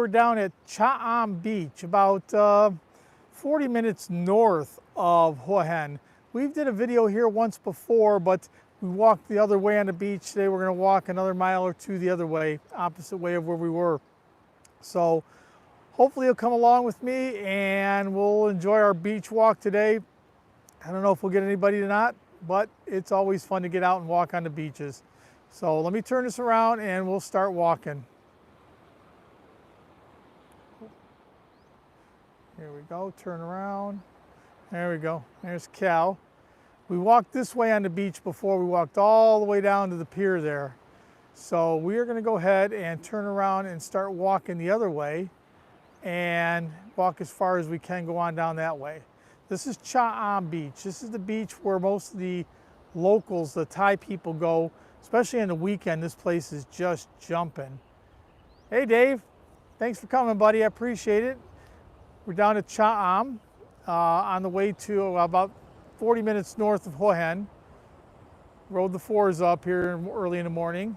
we're down at Thailand-Beach, about 40 minutes north of Hua Hin. We did a video here once before, but we walked the other way on the beach. Today we're going to walk another mile or two the other way, opposite way of where we were. So hopefully you'll come along with me and we'll enjoy our beach walk today. I don't know if we'll get anybody or not, but it's always fun to get out and walk on the beaches. So let me turn this around and we'll start walking. Here we go, turn around. There we go, there's Cal. We walked this way on the beach before. We walked all the way down to the pier there. So we are gonna go ahead and turn around and start walking the other way and walk as far as we can, go on down that way. This is Thailand-Beach. This is the beach where most of the locals, the Thai people, go, especially on the weekend. This place is just jumping. Hey Dave, thanks for coming, buddy, I appreciate it. We're down at Thailand on the way to about 40 minutes north of Hua Hin. Rode the 4s up here early in the morning.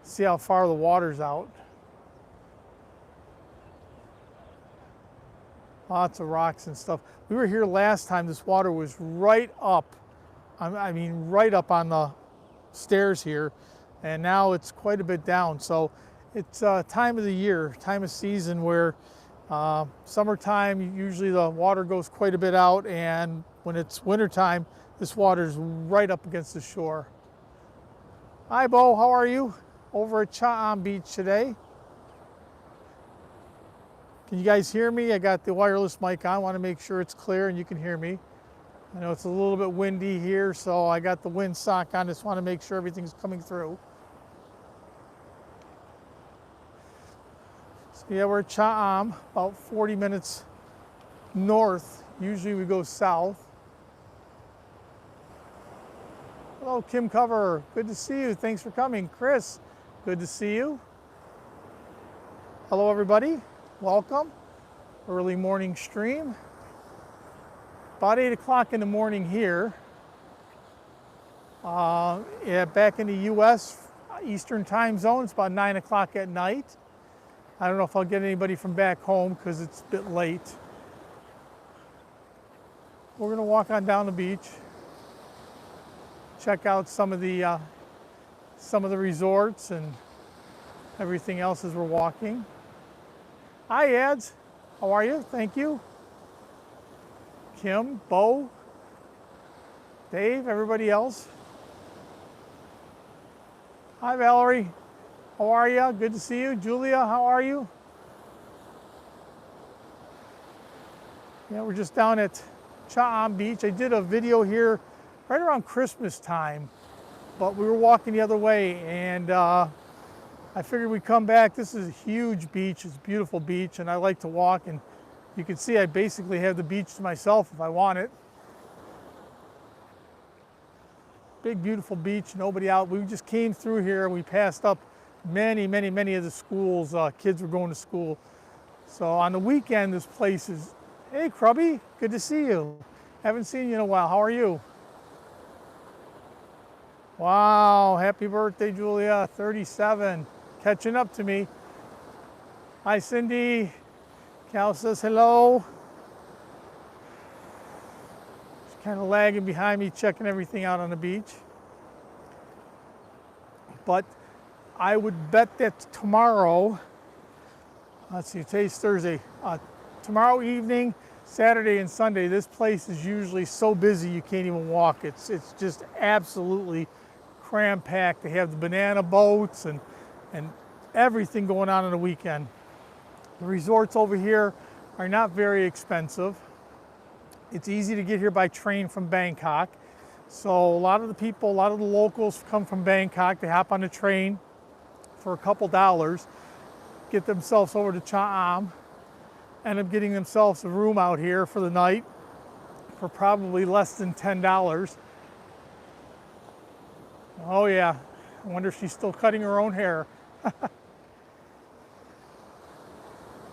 See how far the water's out. Lots of rocks and stuff. We were here last time. This water was right up, I mean right up on the stairs here, and now it's quite a bit down. So it's time of the year, time of season where summertime, usually the water goes quite a bit out, and when it's wintertime, this water's right up against the shore. Hi Bo, how are you? Over at Thailand-Beach today. Can you guys hear me? I got the wireless mic on. I want to make sure it's clear and you can hear me. I know it's a little bit windy here, so I got the windsock on. Just want to make sure everything's coming through. So yeah, we're at Thailand, about 40 minutes north. Usually we go south. Hello, Kim Cover. Good to see you. Thanks for coming. Chris, good to see you. Hello, everybody. Welcome. Early morning stream. About 8 o'clock in the morning here. Yeah, back in the U.S. Eastern time zone, it's about 9 o'clock at night. I don't know if I'll get anybody from back home because it's a bit late. We're going to walk on down the beach, check out some of the resorts and everything else as we're walking. Hi, Ads. How are you? Thank you. Kim, Bo, Dave, everybody else. Hi, Valerie. How are you? Good to see you. Julia, how are you? Yeah, we're just down at Thailand-Beach. I did a video here right around Christmas time, but we were walking the other way, and I figured we'd come back. This is a huge beach. It's a beautiful beach, and I like to walk, and you can see I basically have the beach to myself if I want it. Big, beautiful beach, nobody out. We just came through here. We passed up many of the schools. Kids were going to school. So on the weekend, this place is, hey Krubby, good to see you. Haven't seen you in a while. How are you? Wow, happy birthday, Julia, 37. Catching up to me. Hi, Cindy. Cal says hello. She's kind of lagging behind me, checking everything out on the beach. But I would bet that tomorrow, let's see, today's Thursday, tomorrow evening, Saturday and Sunday, this place is usually so busy you can't even walk. It's just absolutely cram-packed. They have the banana boats and everything going on the weekend. The resorts over here are not very expensive. It's easy to get here by train from Bangkok. So a lot of the people, a lot of the locals come from Bangkok. They hop on the train for a couple dollars, get themselves over to Thailand, end up getting themselves a room out here for the night for probably less than $10. Oh yeah, I wonder if she's still cutting her own hair.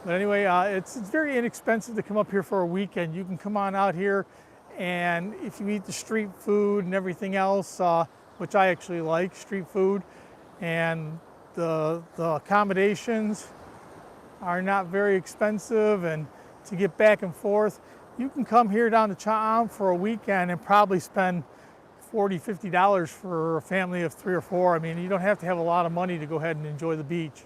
But anyway, it's very inexpensive to come up here for a weekend. You can come on out here, and if you eat the street food and everything else, which I actually like, street food, and the accommodations, are not very expensive, and to get back and forth, you can come here down to Cha'am for a weekend and probably spend $40–50 for a family of 3 or 4. I mean, you don't have to have a lot of money to go ahead and enjoy the beach.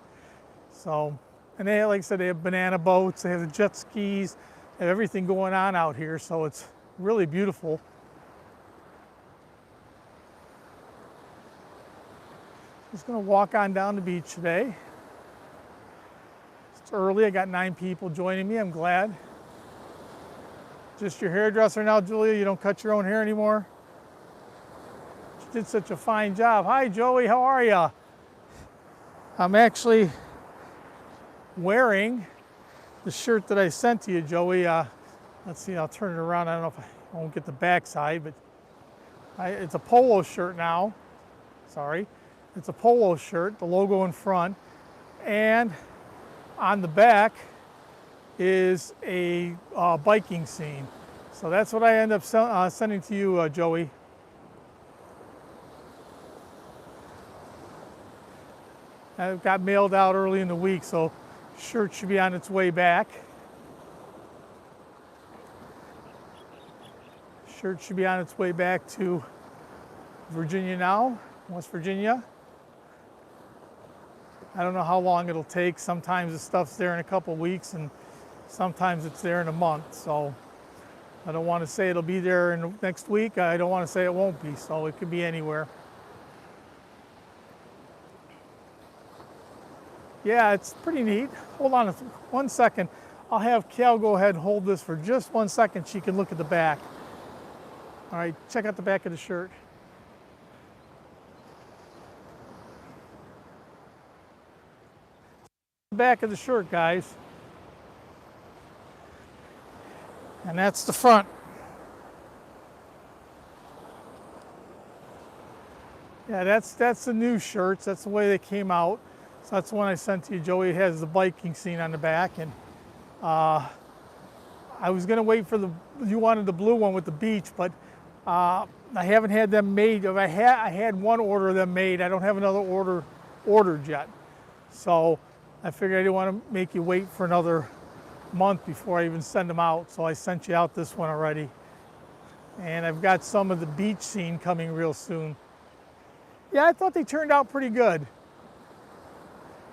So, and they, like I said, they have banana boats, they have the jet skis, they have everything going on out here, so it's really beautiful. Just gonna walk on down the beach today. It's early, I got 9 people joining me, I'm glad. Just your hairdresser now, Julia? You don't cut your own hair anymore? You did such a fine job. Hi, Joey, how are you? I'm actually wearing the shirt that I sent to you, Joey. Let's see, I'll turn it around. I don't know if I won't get the back side, but it's a polo shirt now. Sorry. It's a polo shirt, the logo in front, and on the back is a biking scene. So that's what I end up sending to you, Joey. It got mailed out early in the week, so shirt should be on its way back. Shirt should be on its way back to Virginia now, West Virginia. I don't know how long it'll take. Sometimes the stuff's there in a couple of weeks, and sometimes it's there in a month. So I don't want to say it'll be there in next week. I don't want to say it won't be, so it could be anywhere. Yeah, it's pretty neat. Hold on 1 second. I'll have Cal go ahead and hold this for just 1 second. She can look at the back. All right, check out the back of the shirt. The back of the shirt, guys. And that's the front. Yeah, that's the new shirts. That's the way they came out. So that's the one I sent to you, Joey. It has the biking scene on the back, and I was gonna wait for you wanted the blue one with the beach, but I haven't had them made. I had one order of them made. I don't have another order ordered yet. So I figured I didn't want to make you wait for another month before I even send them out. So I sent you out this one already. And I've got some of the beach scene coming real soon. Yeah, I thought they turned out pretty good.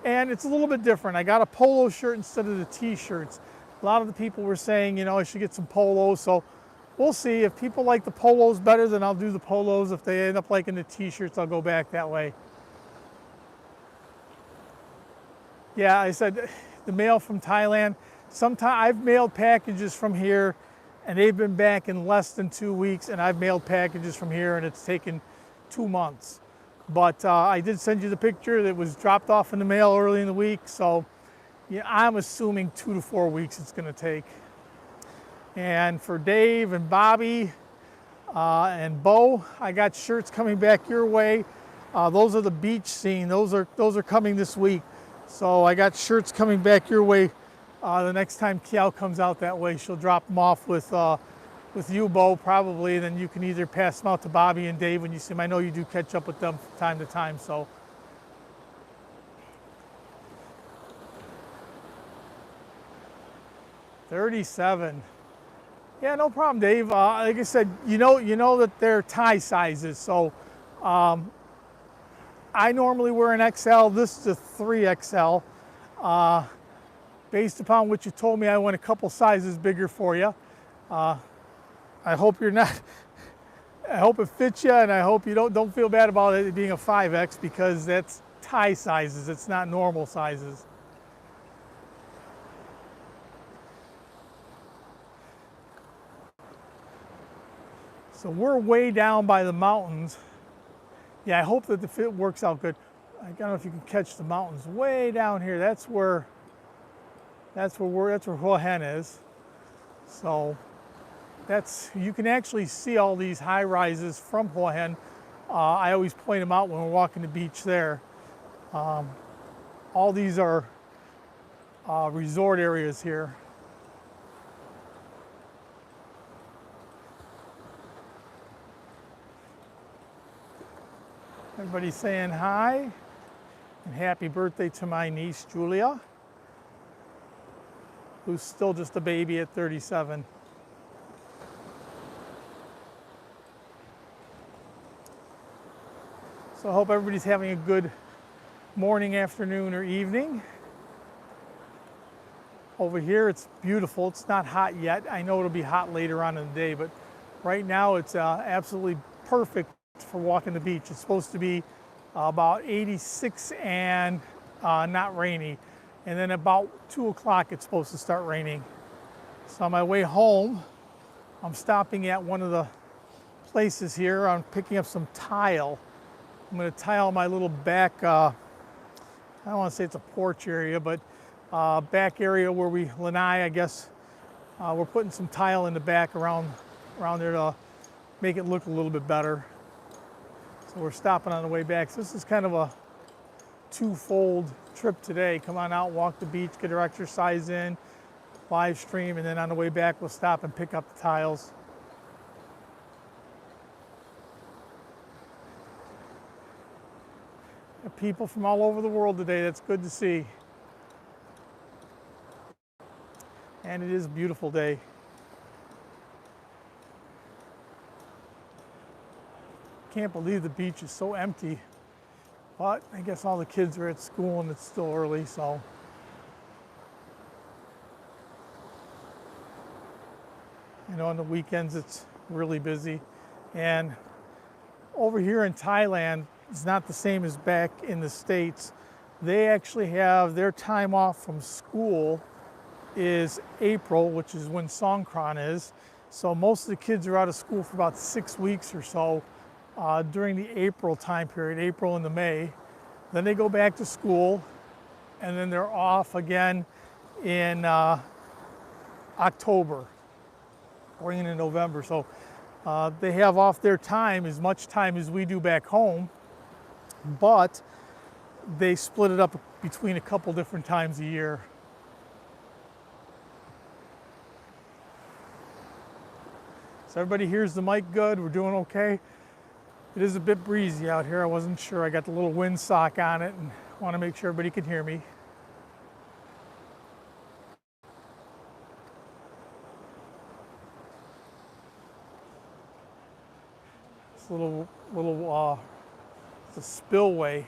And it's a little bit different. I got a polo shirt instead of the t-shirts. A lot of the people were saying, you know, I should get some polos. So we'll see. If people like the polos better, then I'll do the polos. If they end up liking the t-shirts, I'll go back that way. Yeah, I said the mail from Thailand. Sometimes I've mailed packages from here and they've been back in less than 2 weeks, and I've mailed packages from here and it's taken 2 months. But I did send you the picture that was dropped off in the mail early in the week, so yeah, I'm assuming 2 to 4 weeks it's going to take. And for Dave and Bobby and Bo, I got shirts coming back your way. Those are the beach scene. Those are coming this week. So I got shirts coming back your way. The next time Kiao comes out that way, she'll drop them off with you, Bo, probably. Then you can either pass them out to Bobby and Dave when you see them. I know you do catch up with them from time to time, so. $37. Yeah, no problem, Dave. Like I said, you know that they're Thai sizes, so I normally wear an XL. This is a 3XL. Based upon what you told me, I went a couple sizes bigger for you. I hope you're not. I hope it fits you, and I hope you don't feel bad about it being a 5X, because that's Thai sizes. It's not normal sizes. So we're way down by the mountains. Yeah, I hope that the fit works out good. I don't know if you can catch the mountains way down here. That's where Hua Hin is. So you can actually see all these high rises from Hua Hin. I always point them out when we're walking the beach there. All these are resort areas here. Everybody's saying hi and happy birthday to my niece Julia. who's still just a baby at 37. So I hope everybody's having a good morning, afternoon, or evening. Over here it's beautiful. It's not hot yet. I know it'll be hot later on in the day, but right now it's absolutely perfect for walking the beach. It's supposed to be about 86 and not rainy. And then about 2 o'clock it's supposed to start raining. So on my way home, I'm stopping at one of the places here. I'm picking up some tile. I'm going to tile my little back, I don't want to say it's a porch area, but back area where we lanai, I guess. We're putting some tile in the back around there to make it look a little bit better. So we're stopping on the way back. So this is kind of a twofold trip today. Come on out, walk the beach, get our exercise in, live stream, and then on the way back we'll stop and pick up the tiles. People from all over the world today. That's good to see. And it is a beautiful day. Can't believe the beach is so empty. But I guess all the kids are at school and it's still early, so. You know, on the weekends it's really busy. And over here in Thailand, it's not the same as back in the States. They actually have their time off from school is April, which is when Songkran is. So most of the kids are out of school for about 6 weeks or so during the April time period, April into May. Then they go back to school, and then they're off again in October or into November. So they have off their time as much time as we do back home, but they split it up between a couple different times a year. So everybody hears the mic good? We're doing okay? It is a bit breezy out here. I wasn't sure. I got the little windsock on it and want to make sure everybody can hear me. This it's a spillway.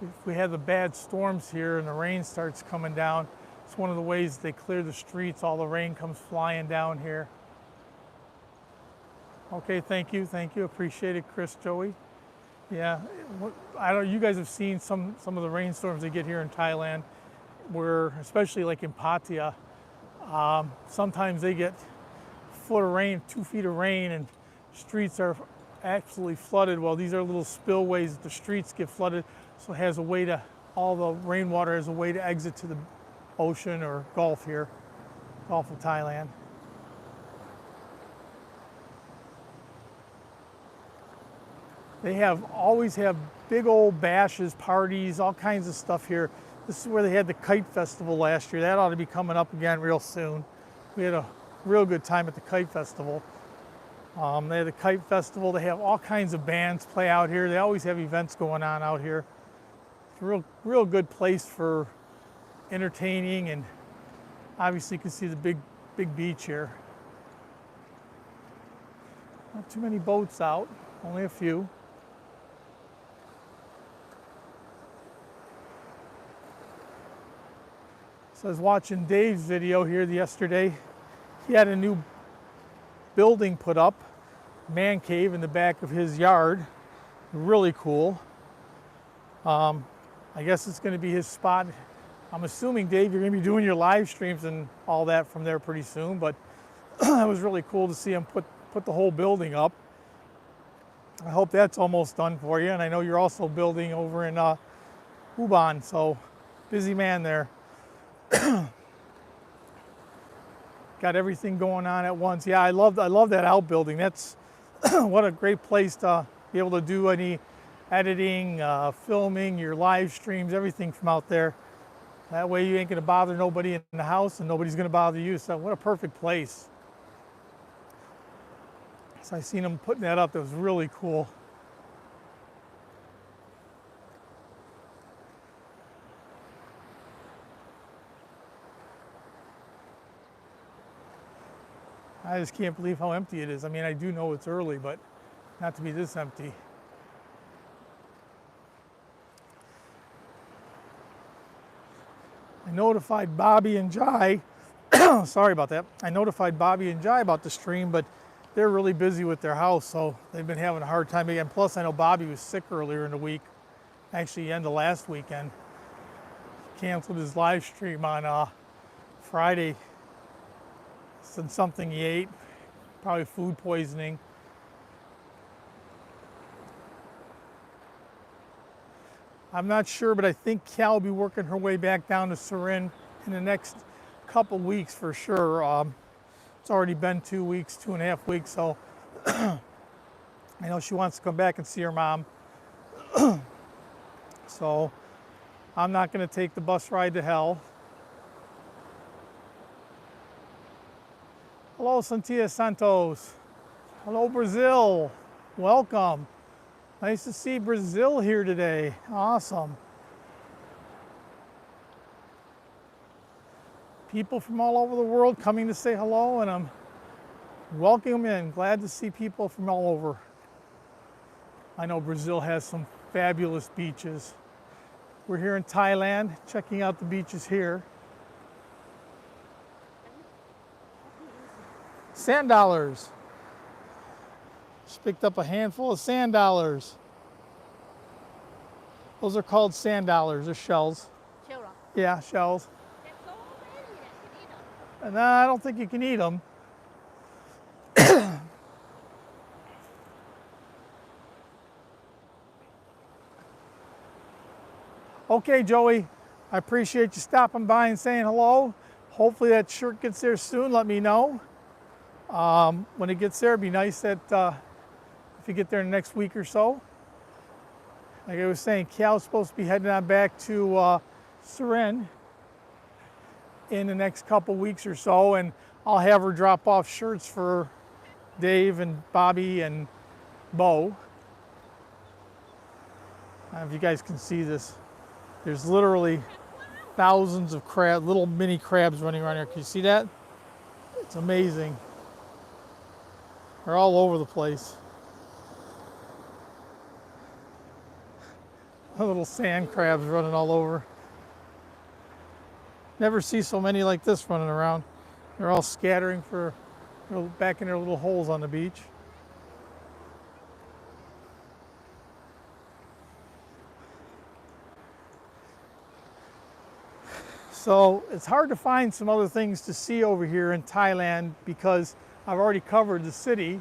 If we have the bad storms here and the rain starts coming down, it's one of the ways they clear the streets. All the rain comes flying down here. Okay, thank you, appreciate it, Chris, Joey. Yeah, I don't. You guys have seen some of the rainstorms they get here in Thailand, where especially like in Pattaya, sometimes they get a foot of rain, 2 feet of rain, and streets are absolutely flooded. Well, these are little spillways that the streets get flooded, so it has a way to, all the rainwater has a way to exit to the ocean or Gulf here, Gulf of Thailand. They always have big old bashes, parties, all kinds of stuff here. This is where they had the kite festival last year. That ought to be coming up again real soon. We had a real good time at the kite festival. They had the kite festival. They have all kinds of bands play out here. They always have events going on out here. It's a real good place for entertaining, and obviously you can see the big beach here. Not too many boats out, only a few. So I was watching Dave's video here yesterday. He had a new building put up, man cave in the back of his yard. Really cool. I guess it's going to be his spot. I'm assuming, Dave, you're going to be doing your live streams and all that from there pretty soon, but it was really cool to see him put the whole building up. I hope that's almost done for you, and I know you're also building over in Ubon, so busy man there. Got everything going on at once. Yeah, I love that outbuilding. That's what a great place to be able to do any editing, filming, your live streams, everything from out there. That way you ain't gonna bother nobody in the house and nobody's gonna bother you. So what a perfect place. So I seen them putting that up. That was really cool. I just can't believe how empty it is. I mean, I do know it's early, but not to be this empty. I notified Bobby and Jai, sorry about that. I notified Bobby and Jai about the stream, but they're really busy with their house, so they've been having a hard time again. Plus, I know Bobby was sick earlier in the week, actually end of last weekend. Canceled his live stream on Friday. Said something he ate, probably food poisoning. I'm not sure, but I think Cal will be working her way back down to Surin in the next couple weeks for sure. It's already been 2 weeks, 2.5 weeks, so I know she wants to come back and see her mom. So I'm not going to take the bus ride to hell. Hello, Santia Santos. Hello, Brazil. Welcome. Nice to see Brazil here today. Awesome. People from all over the world coming to say hello, and I'm welcoming them in. Glad to see people from all over. I know Brazil has some fabulous beaches. We're here in Thailand, checking out the beaches here. Sand dollars. Just picked up a handful of sand dollars. Those are called sand dollars, or shells. Shell. Yeah, shells. They're so many that you need them. And I don't think you can eat them. Okay, Joey, I appreciate you stopping by and saying hello. Hopefully that shirt gets there soon. Let me know. When it gets there, it'd be nice that if you get there in the next week or so. Like I was saying, Cal's supposed to be heading on back to Surin in the next couple weeks or so, and I'll have her drop off shirts for Dave and Bobby and Bo. I don't know if you guys can see this. There's literally thousands of crabs, little mini crabs running around here. Can you see that? It's amazing. They're all over the place. Little sand crabs running all over. Never see so many like this running around. They're all scattering back in their little holes on the beach. So it's hard to find some other things to see over here in Thailand because I've already covered the city.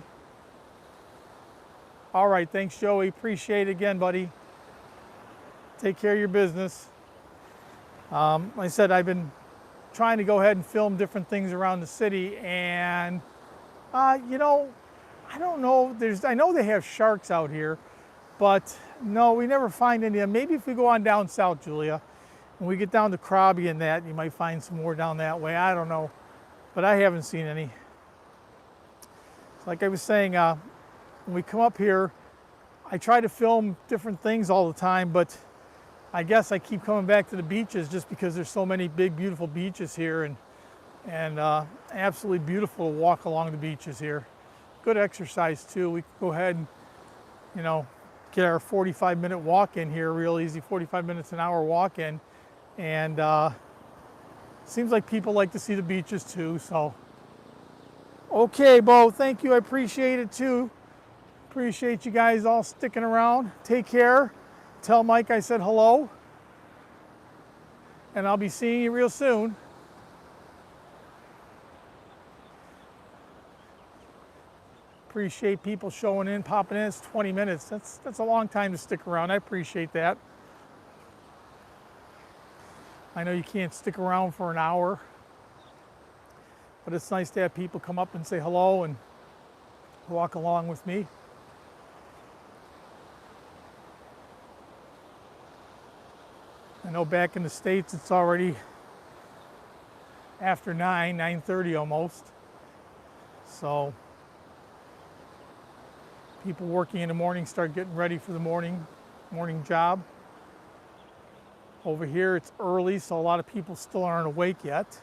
All right, thanks, Joey. Appreciate it again, buddy. Take care of your business. Like I said, I've been trying to go ahead and film different things around the city, and you know, I don't know. I know they have sharks out here, but no, we never find any. Maybe if we go on down south, Julia, when we get down to Krabi and that, you might find some more down that way. I don't know, but I haven't seen any. Like I was saying, when we come up here, I try to film different things all the time, but I guess I keep coming back to the beaches just because there's so many big, beautiful beaches here, and absolutely beautiful to walk along the beaches here. Good exercise too. We can go ahead and, you know, get our 45-minute walk in here, real easy, 45 minutes an hour walk in, and seems like people like to see the beaches too. So, okay, Bo, thank you. I appreciate it too. Appreciate you guys all sticking around. Take care. Tell Mike I said hello, and I'll be seeing you real soon. Appreciate people showing in, popping in. It's 20 minutes. That's a long time to stick around. I appreciate that. I know you can't stick around for an hour, but it's nice to have people come up and say hello and walk along with me. I know back in the States it's already after 9:30 almost. So people working in the morning start getting ready for the morning job. Over here it's early, so a lot of people still aren't awake yet.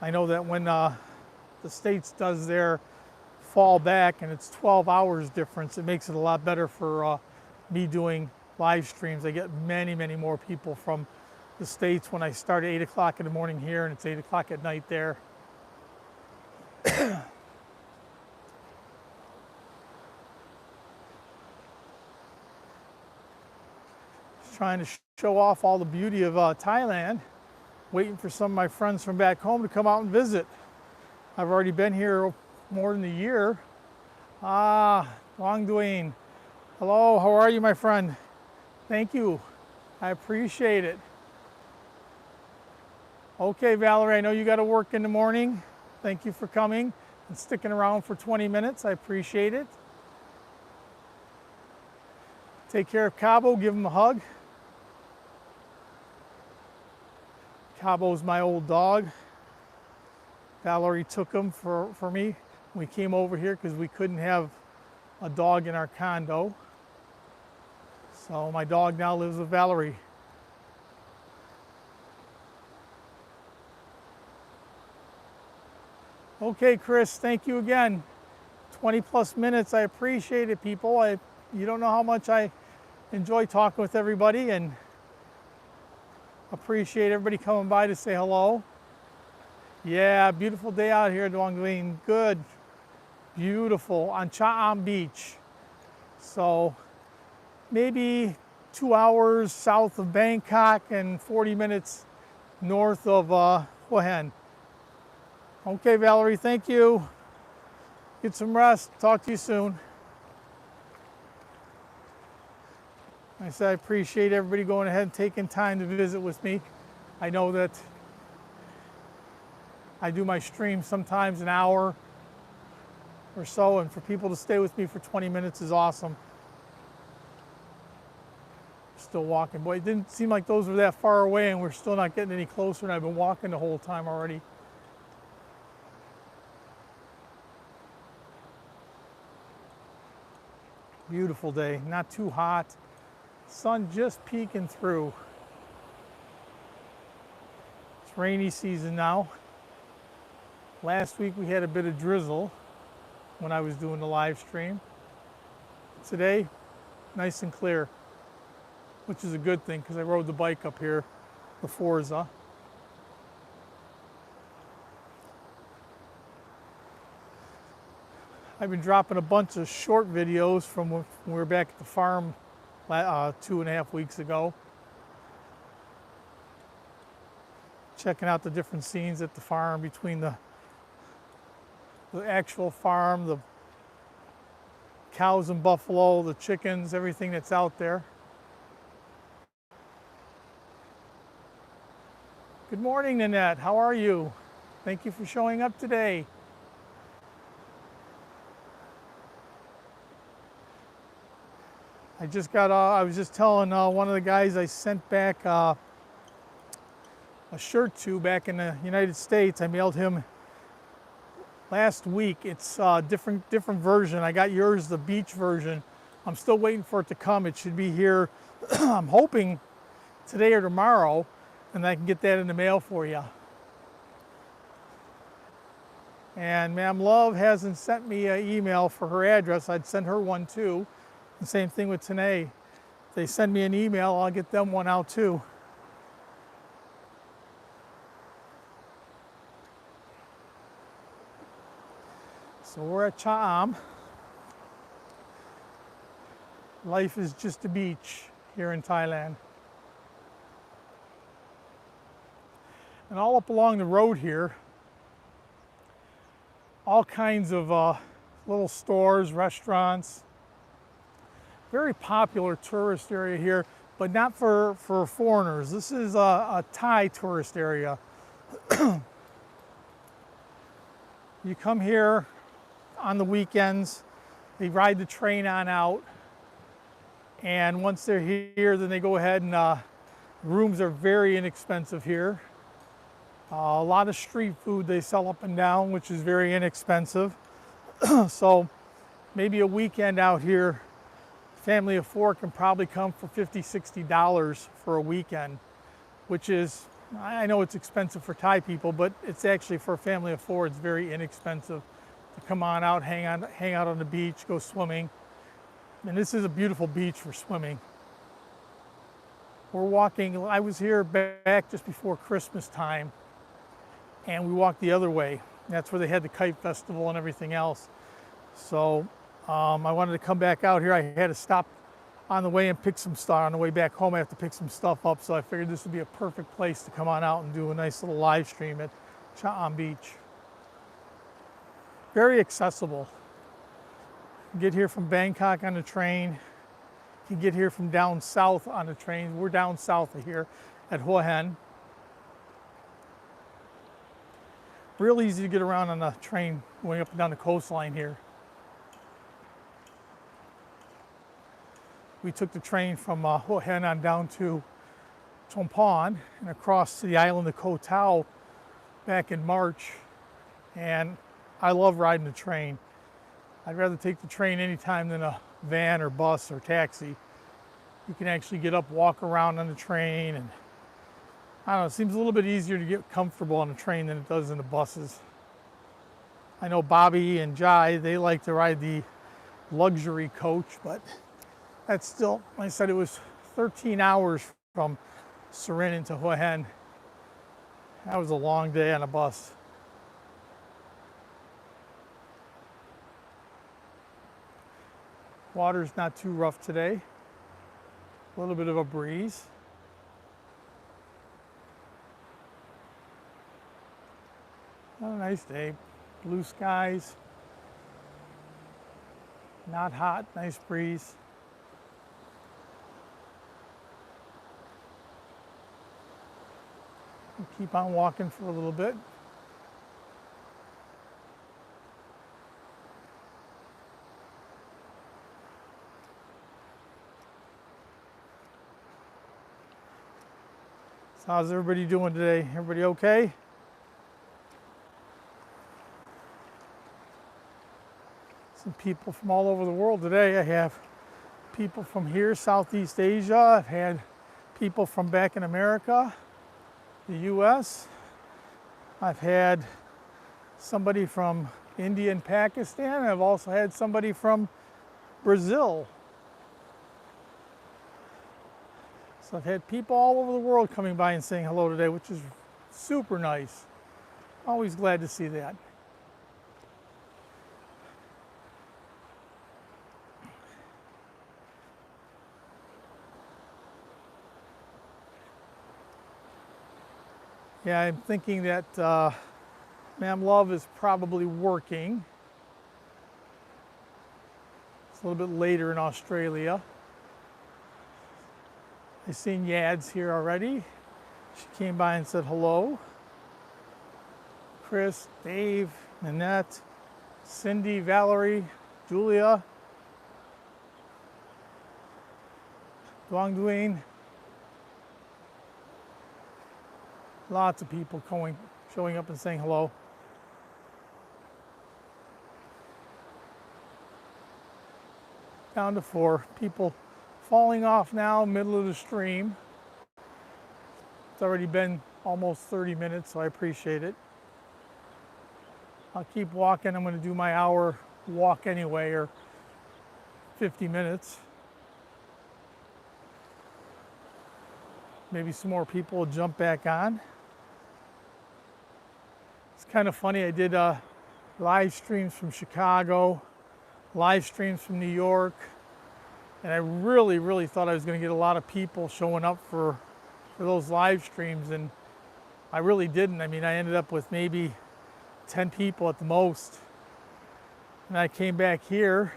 I know that when the States does their fall back and it's 12 hours difference, it makes it a lot better for me doing live streams. I get many, many more people from the States when I start at 8 o'clock in the morning here and it's 8 o'clock at night there. Just trying to show off all the beauty of Thailand, waiting for some of my friends from back home to come out and visit. I've already been here more than a year. Long Duane. Hello, how are you, my friend? Thank you. I appreciate it. Okay, Valerie, I know you got to work in the morning. Thank you for coming and sticking around for 20 minutes. I appreciate it. Take care of Cabo, give him a hug. Cabo's my old dog. Valerie took him for me. We came over here because we couldn't have a dog in our condo. So my dog now lives with Valerie. Okay, Chris, thank you again. 20 plus minutes, I appreciate it, people. You don't know how much I enjoy talking with everybody and appreciate everybody coming by to say hello. Yeah, beautiful day out here, Duong Duane. Good, beautiful, on Thailand-Beach. So maybe 2 hours south of Bangkok and 40 minutes north of Hua Hin. Okay, Valerie, thank you. Get some rest. Talk to you soon. I said I appreciate everybody going ahead and taking time to visit with me. I know that I do my stream sometimes an hour or so, and for people to stay with me for 20 minutes is awesome. Still walking. Boy, it didn't seem like those were that far away, and we're still not getting any closer, and I've been walking the whole time already. Beautiful day, not too hot. Sun just peeking through. It's rainy season now. Last week we had a bit of drizzle when I was doing the live stream. Today, nice and clear, which is a good thing because I rode the bike up here, the Forza. I've been dropping a bunch of short videos from when we were back at the farm 2.5 weeks ago. Checking out the different scenes at the farm between the actual farm, the cows and buffalo, the chickens, everything that's out there. Good morning, Nanette. How are you? Thank you for showing up today. I was just telling one of the guys I sent back a shirt to back in the United States. I mailed him last week. It's a different version. I got yours, the beach version. I'm still waiting for it to come. It should be here, I'm hoping today or tomorrow, and I can get that in the mail for you. And Ma'am Love hasn't sent me an email for her address. I'd send her one too. The same thing with Tanae. If they send me an email, I'll get them one out too. So we're at Cha'am. Life is just a beach here in Thailand. And all up along the road here, all kinds of little stores, restaurants. Very popular tourist area here, but not for foreigners. This is a Thai tourist area. You come here on the weekends, they ride the train on out, and once they're here, then they go ahead and rooms are very inexpensive here. A lot of street food they sell up and down, which is very inexpensive. So maybe a weekend out here, family of four can probably come for $50, $60 for a weekend, which is I know it's expensive for Thai people, but it's actually for a family of four, it's very inexpensive to come on out, hang out on the beach, go swimming. And this is a beautiful beach for swimming. We're walking, I was here back just before Christmas time, and we walked the other way. That's where they had the kite festival and everything else. So I wanted to come back out here. I had to stop on the way and pick some stuff. On the way back home, I have to pick some stuff up. So I figured this would be a perfect place to come on out and do a nice little live stream at Cha Beach. Very accessible. You get here from Bangkok on the train. You can get here from down south on the train. We're down south of here at Hua Hin. Real easy to get around on the train going up and down the coastline here. We took the train from Hua Hin on down to Chonpon and across to the island of Koh Tao back in March. And I love riding the train. I'd rather take the train anytime than a van or bus or taxi. You can actually get up, walk around on the train, and I don't know, it seems a little bit easier to get comfortable on a train than it does in the buses. I know Bobby and Jai, they like to ride the luxury coach, but that's still, like I said, it was 13 hours from Surin into Hua Hin. That was a long day on a bus. Water's not too rough today. A little bit of a breeze. A nice day. Blue skies. Not hot, nice breeze. We'll keep on walking for a little bit. So how's everybody doing today? Everybody okay? Some people from all over the world today. I have people from here, Southeast Asia. I've had people from back in America, the US. I've had somebody from India and Pakistan. I've also had somebody from Brazil. So I've had people all over the world coming by and saying hello today, which is super nice. Always glad to see that. Yeah, I'm thinking that Ma'am Love is probably working. It's a little bit later in Australia. I've seen Yads here already. She came by and said hello. Chris, Dave, Nanette, Cindy, Valerie, Julia, Duong Duane. Lots of people showing up and saying hello. Down to 4 people falling off now, middle of the stream. It's already been almost 30 minutes, so I appreciate it. I'll keep walking. I'm going to do my hour walk anyway, or 50 minutes. Maybe some more people will jump back on. It's kind of funny, I did live streams from Chicago, live streams from New York, and I really thought I was going to get a lot of people showing up for those live streams, and I really didn't. I mean, I ended up with maybe 10 people at the most. And I came back here,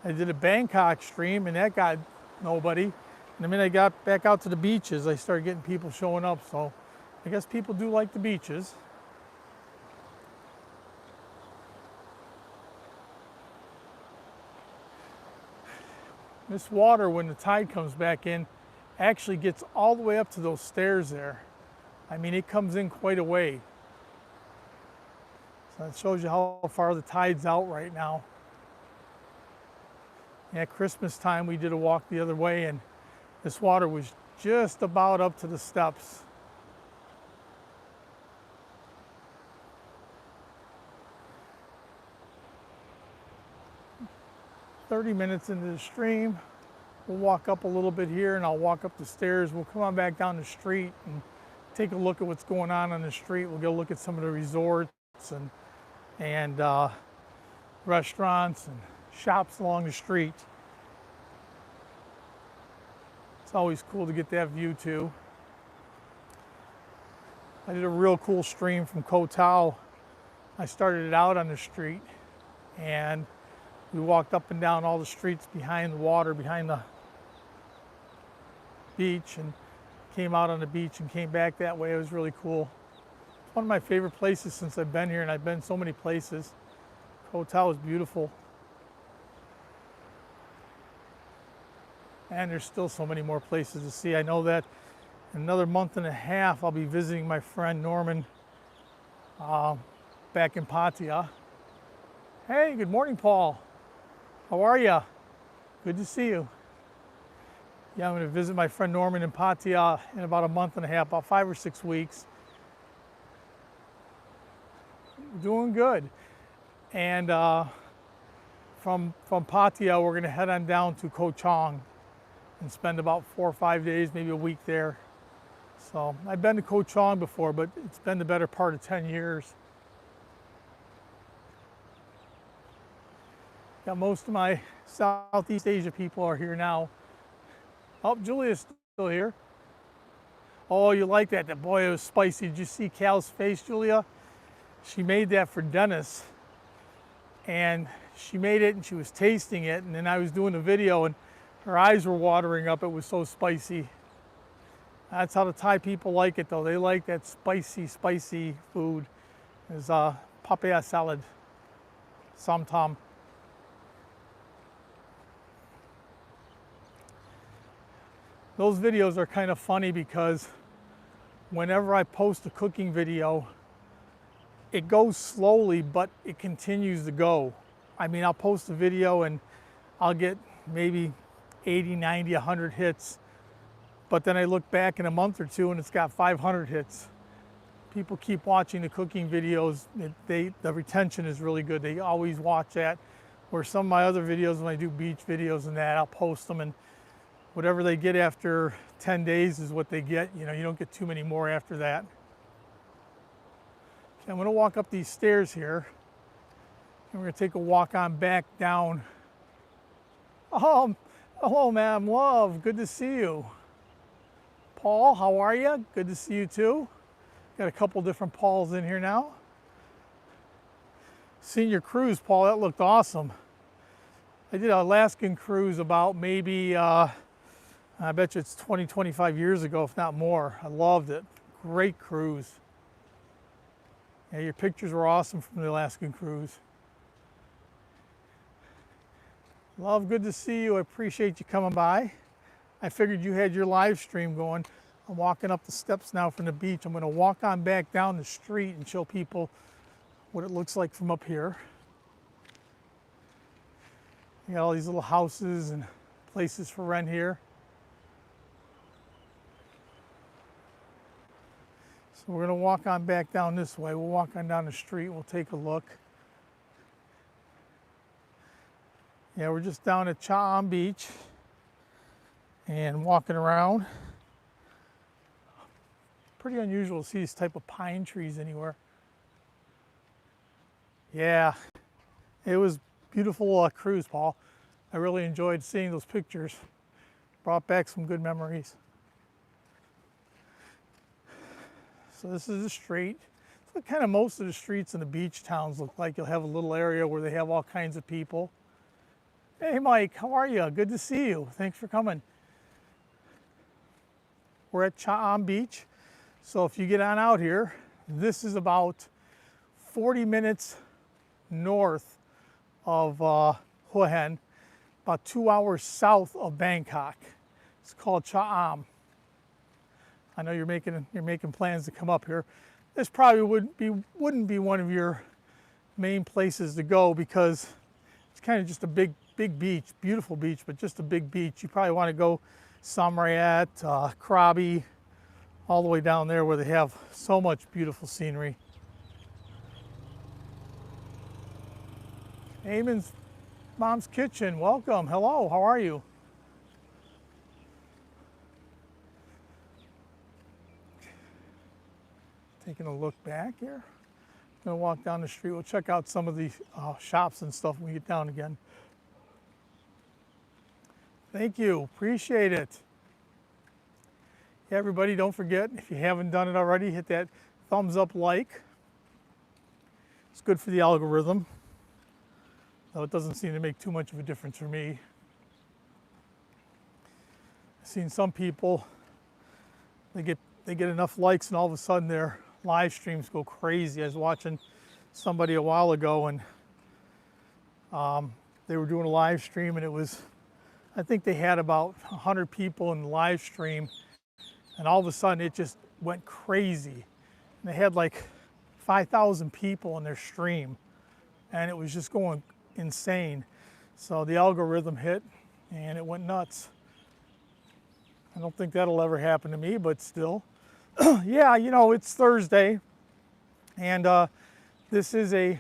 I did a Bangkok stream, and that got nobody. And the minute I got back out to the beaches, I started getting people showing up. So I guess people do like the beaches. This water, when the tide comes back in, actually gets all the way up to those stairs there. I mean, it comes in quite a way. So that shows you how far the tide's out right now. At Christmas time, we did a walk the other way, and this water was just about up to the steps. 30 minutes into the stream. We'll walk up a little bit here and I'll walk up the stairs. We'll come on back down the street and take a look at what's going on the street. We'll go look at some of the resorts and restaurants and shops along the street. It's always cool to get that view too. I did a real cool stream from Koh Tao. I started it out on the street and we walked up and down all the streets behind the water, behind the beach, and came out on the beach and came back that way. It was really cool. It's one of my favorite places since I've been here, and I've been so many places. Koh Tao is beautiful. And there's still so many more places to see. I know that in another month and a half, I'll be visiting my friend Norman back in Pattaya. Hey, good morning, Paul. How are you? Good to see you. Yeah, I'm going to visit my friend Norman in Pattaya in about a month and a half, about 5 or 6 weeks. Doing good. And from Pattaya, we're going to head on down to Koh Chang and spend about 4 or 5 days, maybe a week there. So I've been to Koh Chang before, but it's been the better part of 10 years. Got most of my Southeast Asia people are here now. Oh, Julia's still here. Oh, you like that? That boy, it was spicy. Did you see Cal's face, Julia? She made that for Dennis. And she made it and she was tasting it. And then I was doing the video and her eyes were watering up. It was so spicy. That's how the Thai people like it though. They like that spicy, spicy food. It's papaya salad, sam tam. Those videos are kind of funny because whenever I post a cooking video, it goes slowly, but it continues to go. I mean, I'll post a video and I'll get maybe 80, 90, 100 hits, but then I look back in a month or two and it's got 500 hits. People keep watching the cooking videos. The retention is really good. They always watch that. Where some of my other videos, when I do beach videos and that, I'll post them and whatever they get after 10 days is what they get. You know, you don't get too many more after that. Okay, I'm going to walk up these stairs here, and we're going to take a walk on back down. Oh, hello, Madam Love. Good to see you. Paul, how are you? Good to see you too. Got a couple different Pauls in here now. Senior cruise, Paul, that looked awesome. I did an Alaskan cruise about maybe I bet you it's 20, 25 years ago, if not more. I loved it. Great cruise. Yeah, your pictures were awesome from the Alaskan cruise. Love, good to see you. I appreciate you coming by. I figured you had your live stream going. I'm walking up the steps now from the beach. I'm going to walk on back down the street and show people what it looks like from up here. You got all these little houses and places for rent here. So we're going to walk on back down this way. We'll walk on down the street. We'll take a look. Yeah, we're just down at Thailand-Beach and walking around. Pretty unusual to see these type of pine trees anywhere. Yeah, it was beautiful cruise, Paul. I really enjoyed seeing those pictures. Brought back some good memories. So this is the street. It's what kind of most of the streets in the beach towns look like. You'll have a little area where they have all kinds of people. Hey Mike, how are you? Good to see you. Thanks for coming. We're at Thailand-Beach. So if you get on out here, this is about 40 minutes north of Hua Hin, about 2 hours south of Bangkok. It's called Cha-Am. I know you're making plans to come up here. This probably wouldn't be one of your main places to go because it's kind of just a big beach, beautiful beach, but just a big beach. You probably want to go Samariat, Krabi, all the way down there where they have so much beautiful scenery. Eamon's Mom's Kitchen. Welcome. Hello. How are you? Taking a look back here. Gonna walk down the street. We'll check out some of the shops and stuff when we get down again. Thank you. Appreciate it. Yeah, everybody, don't forget, if you haven't done it already, hit that thumbs up like. It's good for the algorithm. Though it doesn't seem to make too much of a difference for me. I've seen some people, they get enough likes and all of a sudden their live streams go crazy. I was watching somebody a while ago and they were doing a live stream and it was, I think they had about 100 people in the live stream and all of a sudden it just went crazy. And they had like 5,000 people in their stream and it was just going insane. So the algorithm hit and it went nuts. I don't think that'll ever happen to me, but still. Yeah, you know, it's Thursday and this is a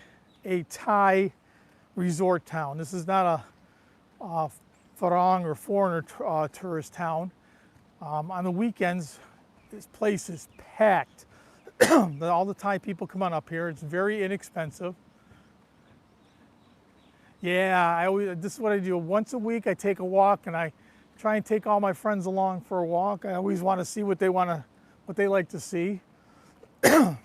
Thai resort town. This is not a Farang or foreigner tourist town. On the weekends, this place is packed. All the Thai people come on up here. It's very inexpensive. Yeah, this is what I do. Once a week, I take a walk, and I try and take all my friends along for a walk. I always want to see what they like to see. But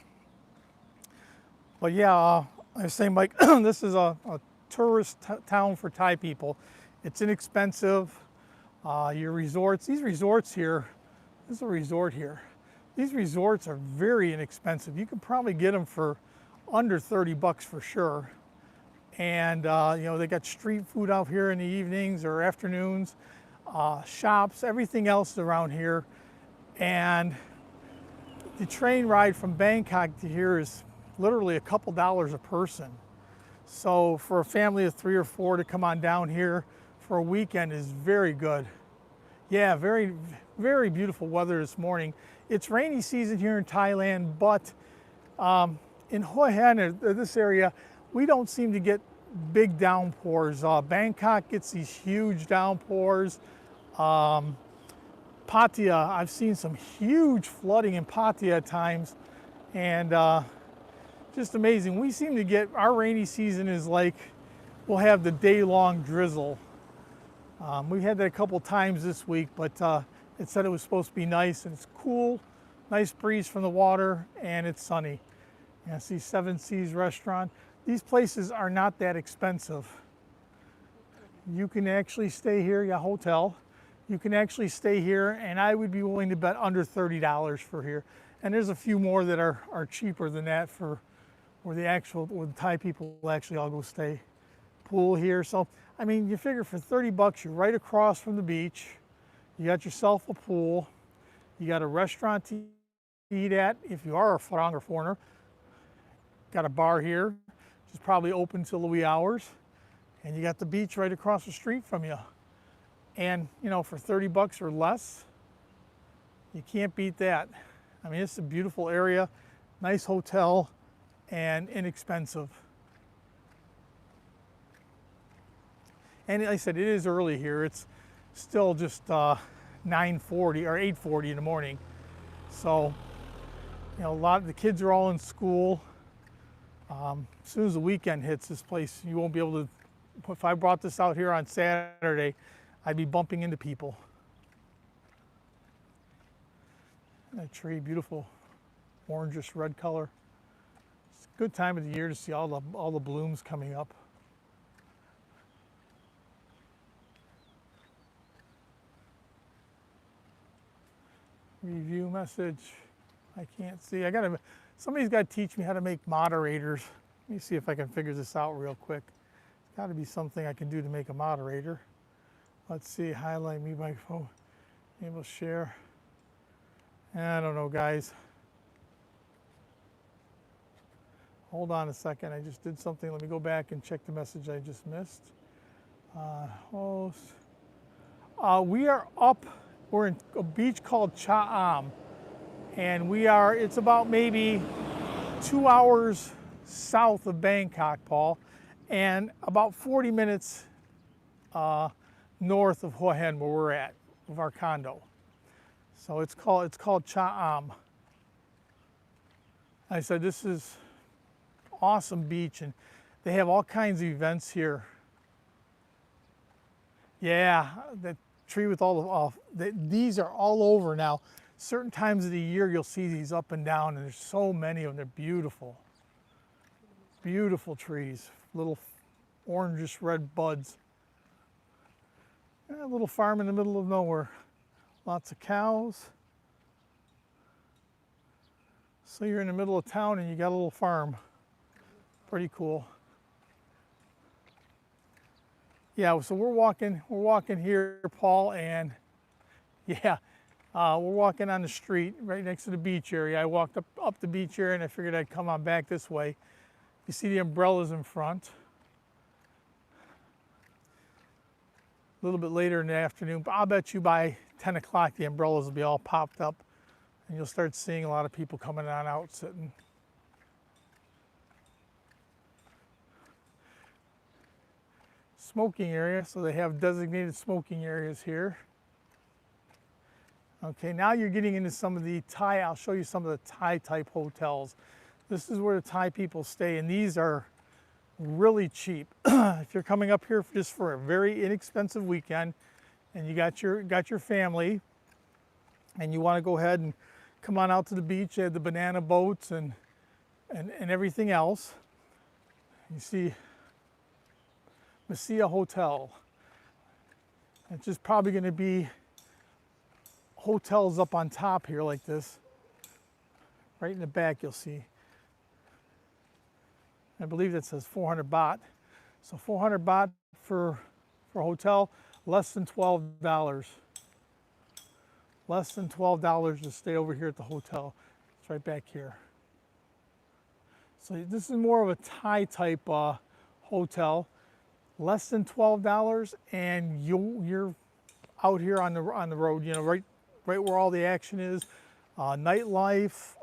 yeah, I was saying, Mike, this is a tourist town for Thai people. It's inexpensive. Your resorts, these resorts here, this is a resort here. These resorts are very inexpensive. You can probably get them for under 30 bucks for sure. And you know, they got street food out here in the evenings or afternoons, shops, everything else around here. And the train ride from Bangkok to here is literally a couple dollars a person. So for a family of 3 or 4 to come on down here for a weekend is very good. Yeah, very, very beautiful weather this morning. It's rainy season here in Thailand, but in Hoi An, or this area, we don't seem to get big downpours. Bangkok gets these huge downpours. Pattaya, I've seen some huge flooding in Pattaya at times, and just amazing. We seem to get, our rainy season is like, we'll have the day-long drizzle. We had that a couple times this week, but it said it was supposed to be nice and it's cool, nice breeze from the water, and it's sunny. And I see Seven Seas Restaurant. These places are not that expensive. You can actually stay here, yeah, hotel. You can actually stay here, and I would be willing to bet under $30 for here. And there's a few more that are cheaper than that for where the Thai people actually all go stay. Pool here, so I mean, you figure for 30 bucks, you're right across from the beach. You got yourself a pool. You got a restaurant to eat at if you are a Farang or foreigner. Got a bar here, which is probably open till the wee hours. And you got the beach right across the street from you. And, you know, for 30 bucks or less, you can't beat that. I mean, it's a beautiful area, nice hotel, and inexpensive. And like I said, it is early here. It's still just 9:40 or 8:40 in the morning. So, you know, a lot of the kids are all in school. As soon as the weekend hits, this place, you won't be able to, if I brought this out here on Saturday, I'd be bumping into people. That tree, beautiful orangish red color. It's a good time of the year to see all the blooms coming up. Review message. I can't see. Somebody's got to teach me how to make moderators. Let me see if I can figure this out real quick. It's got to be something I can do to make a moderator. Let's see. Highlight me by phone. Enable share. I don't know, guys. Hold on a second. I just did something. Let me go back and check the message I just missed. Host. We are up. We're in a beach called Cha Am, and it's about maybe 2 hours south of Bangkok, Paul, and about 40 minutes north of Hua Hin, where we're at, of our condo. So it's called Cha Am. I said, this is awesome beach, and they have all kinds of events here. Yeah, the tree with all the, these are all over now. Certain times of the year you'll see these up and down, and there's so many of them. They're beautiful. Beautiful trees, little orangish red buds. A little farm in the middle of nowhere. Lots of cows. So you're in the middle of town and you got a little farm. Pretty cool. Yeah, so we're walking here, Paul, and yeah, we're walking on the street right next to the beach area. I walked up the beach area and I figured I'd come on back this way. You see the umbrellas in front. A little bit later in the afternoon, but I'll bet you by 10 o'clock the umbrellas will be all popped up and you'll start seeing a lot of people coming on out sitting. Smoking area, so they have designated smoking areas here. Okay, now you're getting into some of the Thai, I'll show you some of the Thai type hotels. This is where the Thai people stay, and these are really cheap. If you're coming up here just for a very inexpensive weekend and you got your family and you want to go ahead and come on out to the beach, they have the banana boats and everything else. You see Masia Hotel. It's just probably going to be hotels up on top here like this. Right in the back you'll see. I believe that says 400 baht. So 400 baht for a hotel, less than $12. Less than $12 to stay over here at the hotel. It's right back here. So this is more of a Thai type hotel. Less than $12, and you're out here on the road. You know, right where all the action is. Nightlife,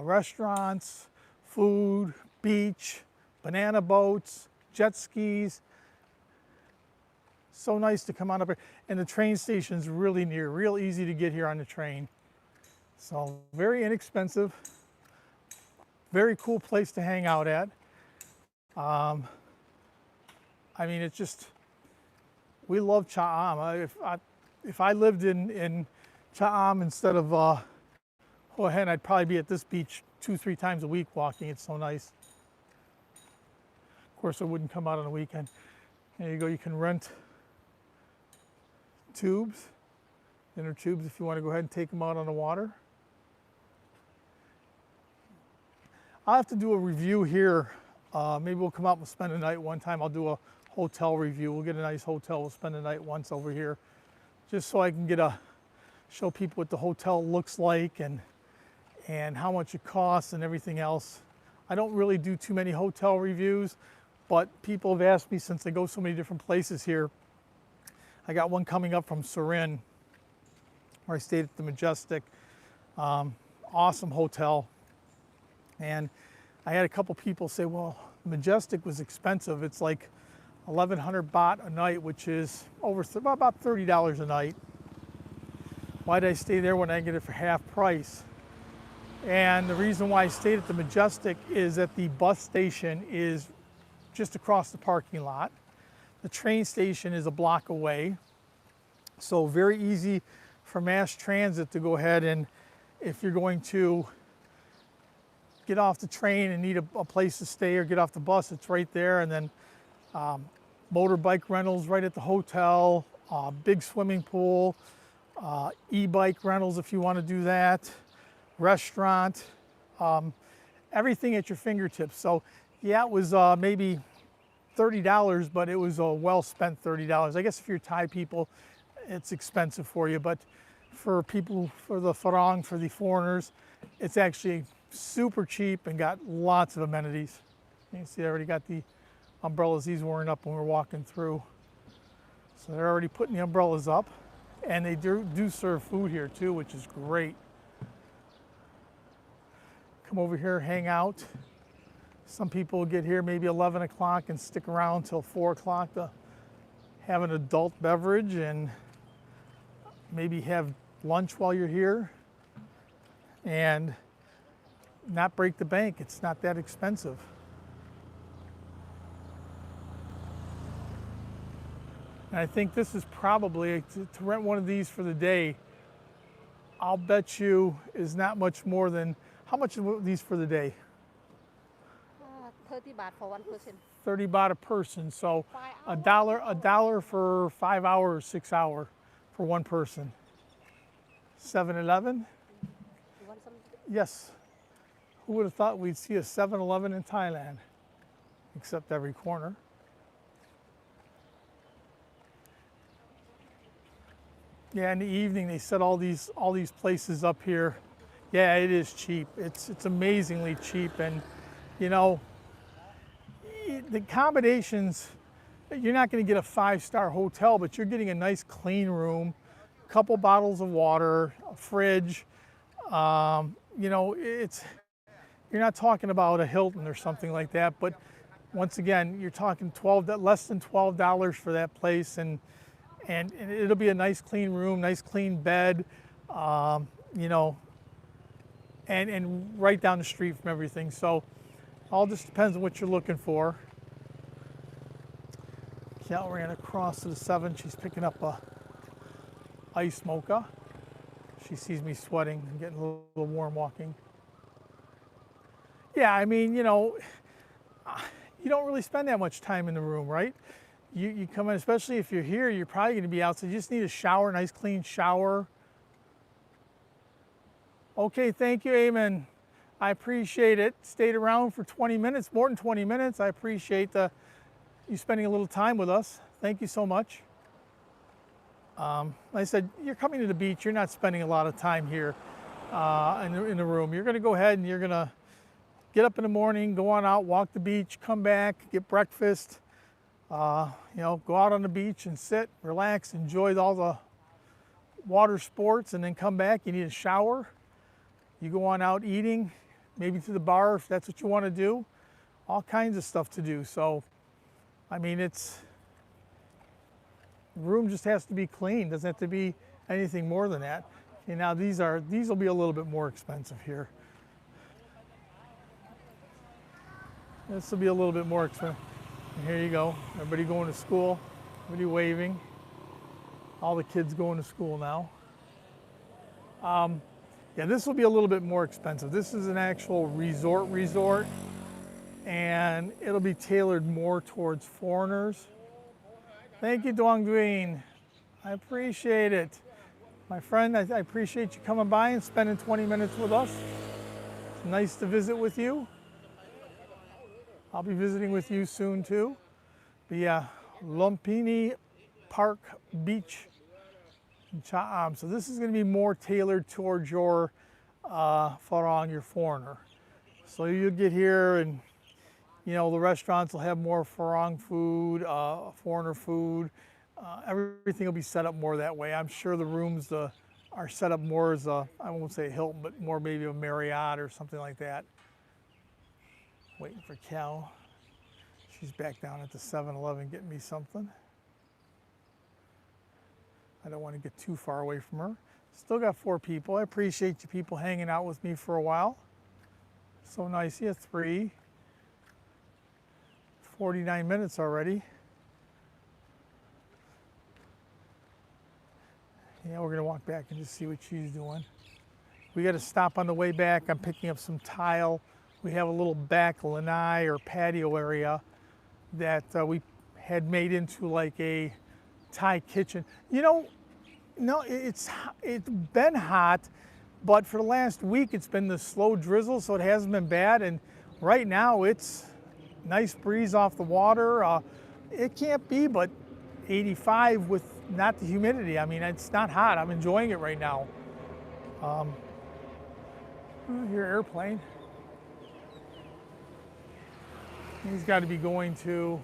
restaurants, food, beach, banana boats, jet skis. So nice to come on up here. And the train station's really near, real easy to get here on the train. So very inexpensive, very cool place to hang out at. I mean, it's just, we love Cha Am. If I lived in Cha Am instead of Hua Hin, I'd probably be at this beach 2-3 times a week walking. It's so nice. Of course, I wouldn't come out on the weekend. There you go. You can rent tubes, inner tubes, if you want to go ahead and take them out on the water. I'll have to do a review here. Maybe we'll come out and spend a night one time. I'll do a hotel review. We'll get a nice hotel. We'll spend the night once over here, just so I can show people what the hotel looks like and how much it costs and everything else. I don't really do too many hotel reviews, but people have asked me, since they go so many different places here. I got one coming up from Surin, where I stayed at the Majestic. Awesome hotel. And I had a couple people say, well, the Majestic was expensive. It's like 1,100 baht a night, which is about $30 a night. Why did I stay there when I get it for half price? And the reason why I stayed at the Majestic is that the bus station is just across the parking lot. The train station is a block away. So very easy for mass transit to go ahead, and if you're going to get off the train and need a place to stay or get off the bus, it's right there. And then motorbike rentals right at the hotel, big swimming pool, e-bike rentals if you want to do that, restaurant, everything at your fingertips. So yeah, it was maybe $30, but it was a well-spent $30. I guess if you're Thai people, it's expensive for you, but for people, for the Farang, for the foreigners, it's actually super cheap and got lots of amenities. You can see I already got the umbrellas. These weren't up when we were walking through. So they're already putting the umbrellas up, and they do serve food here too, which is great. Come over here, hang out. Some people get here maybe 11 o'clock and stick around till 4 o'clock to have an adult beverage and maybe have lunch while you're here and not break the bank. It's not that expensive. And I think this is probably, to rent one of these for the day, I'll bet you is not much more than, how much are these for the day? 30 baht for one person. 30 baht a person, so 5 a dollar for 5 hours, 6 hours for one person. 7-Eleven? You want some? Yes. Who would have thought we'd see a 7-Eleven in Thailand? Except every corner. Yeah, in the evening they set all these places up here. Yeah, it is cheap. It's amazingly cheap, and you know, the accommodations, you're not going to get a 5-star hotel, but you're getting a nice clean room, a couple bottles of water, a fridge. You know, you're not talking about a Hilton or something like that, but once again, you're talking less than $12 for that place, and it'll be a nice clean room, nice clean bed, you know, and right down the street from everything. So all just depends on what you're looking for. Cal ran across to the 7. She's picking up a ice mocha. She sees me sweating and getting a little warm walking. Yeah, I mean, you know, you don't really spend that much time in the room, right? You come in, especially if you're here, you're probably going to be outside. You just need a shower, nice clean shower. Okay, thank you, Eamon. I appreciate it. Stayed around for 20 minutes, more than 20 minutes. I appreciate you spending a little time with us. Thank you so much. Like I said, you're coming to the beach. You're not spending a lot of time here in the room. You're going to go ahead and you're going to get up in the morning, go on out, walk the beach, come back, get breakfast. You know, go out on the beach and sit, relax, enjoy all the water sports, and then come back. You need a shower. You go on out eating, maybe to the bar if that's what you want to do. All kinds of stuff to do. So, I mean, the room just has to be clean. Doesn't have to be anything more than that. Okay, now these will be a little bit more expensive here. This will be a little bit more expensive. And here you go. Everybody going to school. Everybody waving. All the kids going to school now. Yeah, this will be a little bit more expensive. This is an actual resort, and it'll be tailored more towards foreigners. Thank you, Duong Duyen. I appreciate it. My friend, I appreciate you coming by and spending 20 minutes with us. It's nice to visit with you. I'll be visiting with you soon too. The Lumpini Park Beach in Cha Am. So this is going to be more tailored towards your Farang, your foreigner. So you'll get here and, you know, the restaurants will have more Farang food, foreigner food. Everything will be set up more that way. I'm sure the rooms are set up more as I won't say a Hilton, but more maybe a Marriott or something like that. Waiting for Cal. She's back down at the 7-Eleven getting me something. I don't want to get too far away from her. Still got 4 people. I appreciate you people hanging out with me for a while. So nice. Yeah, 49 minutes already. Yeah, we're going to walk back and just see what she's doing. We got to stop on the way back. I'm picking up some tile. We have a little back lanai or patio area that we had made into like a Thai kitchen. You know, no, it's been hot, but for the last week it's been the slow drizzle, so it hasn't been bad. And right now it's nice breeze off the water. It can't be but 85 with not the humidity. I mean, it's not hot. I'm enjoying it right now. Your airplane. He's got to be going to,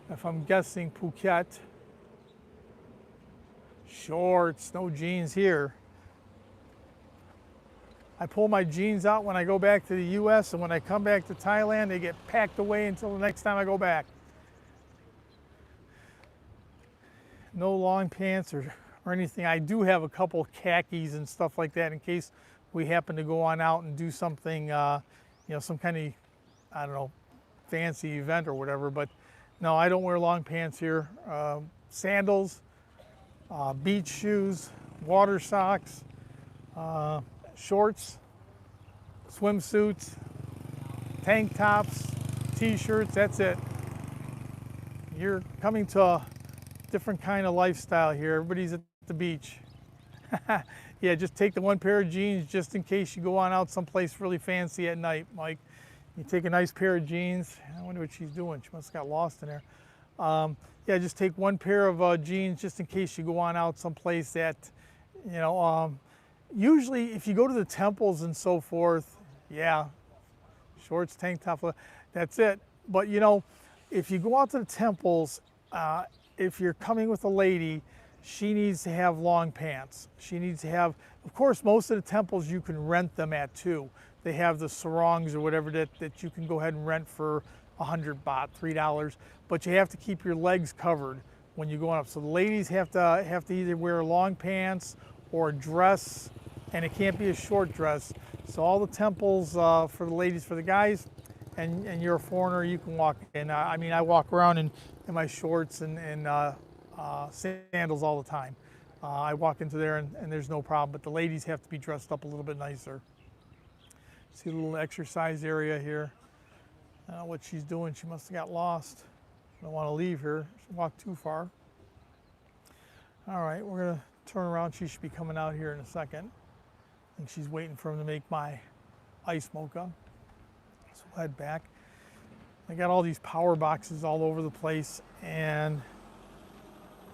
if I'm guessing, Phuket. Shorts, no jeans here. I pull my jeans out when I go back to the US, and when I come back to Thailand, they get packed away until the next time I go back. no long pants or anything. I do have a couple khakis and stuff like that in case we happen to go on out and do something, some kind of, I don't know, fancy event or whatever. But no, I don't wear long pants here. Sandals, beach shoes, water socks, shorts, swimsuits, tank tops, t-shirts, that's it. You're coming to a different kind of lifestyle here. Everybody's at the beach. Yeah, just take the one pair of jeans just in case you go on out someplace really fancy at night, Mike. You take a nice pair of jeans. I wonder what she's doing. She must have got lost in there. Yeah, just take one pair of jeans just in case you go on out someplace that, usually if you go to the temples and so forth, yeah, shorts, tank top, that's it. But if you go out to the temples, if you're coming with a lady, she needs to have long pants. She needs to have, of course, most of the temples you can rent them at too. They have the sarongs or whatever that you can go ahead and rent for 100 baht, $3. But you have to keep your legs covered when you go up. So the ladies have to either wear long pants or a dress, and it can't be a short dress. So all the temples for the ladies, for the guys, and you're a foreigner, you can walk in. I mean, I walk around in my shorts and sandals all the time. I walk into there and there's no problem, but the ladies have to be dressed up a little bit nicer. See a little exercise area here. I don't know what she's doing. She must have got lost. I don't want to leave her. She walked too far. All right, we're going to turn around. She should be coming out here in a second. I think she's waiting for him to make my ice mocha. So we'll head back. I got all these power boxes all over the place, and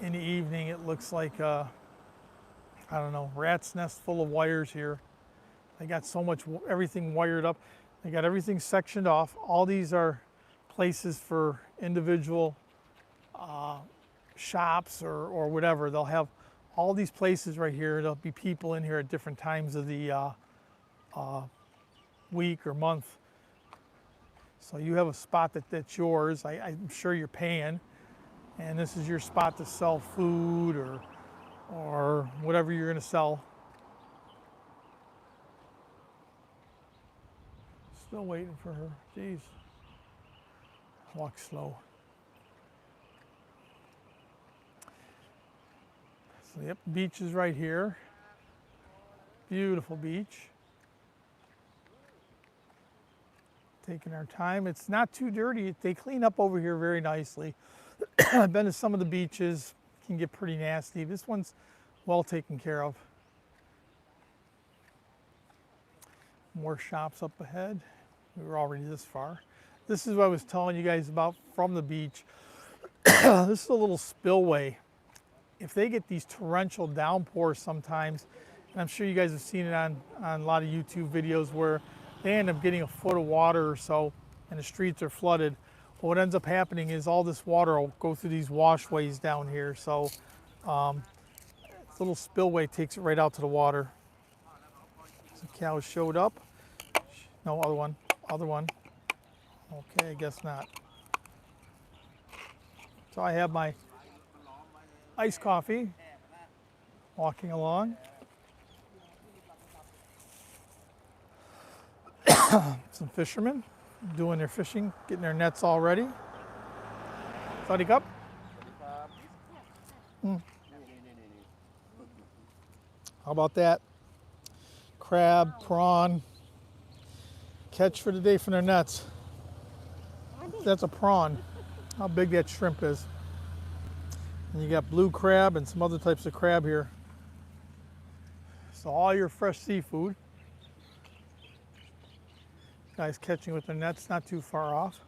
in the evening it looks like I don't know, rat's nest full of wires here. They got so much, everything wired up. They got everything sectioned off. All these are places for individual shops or whatever. They'll have all these places right here. There'll be people in here at different times of the week or month. So you have a spot that's yours. I'm sure you're paying, and this is your spot to sell food or whatever you're going to sell. Still waiting for her. Jeez. Walk slow. So yep, beach is right here. Beautiful beach. Taking our time. It's not too dirty. They clean up over here very nicely. I've been to some of the beaches. Can get pretty nasty. This one's well taken care of. More shops up ahead. We were already this far. This is what I was telling you guys about from the beach. This is a little spillway. If they get these torrential downpours sometimes, and I'm sure you guys have seen it on a lot of YouTube videos where they end up getting a foot of water or so and the streets are flooded. Well, what ends up happening is all this water will go through these washways down here. So this little spillway takes it right out to the water. Some cows showed up. No, other one. Okay, I guess not. So I have my iced coffee, walking along. Some fishermen doing their fishing, getting their nets all ready. Sorry, cup. How about that? Crab, prawn. Catch for the day from their nets. That's a prawn. How big that shrimp is. And you got blue crab and some other types of crab here. So all your fresh seafood. Guys catching with their nets, not too far off.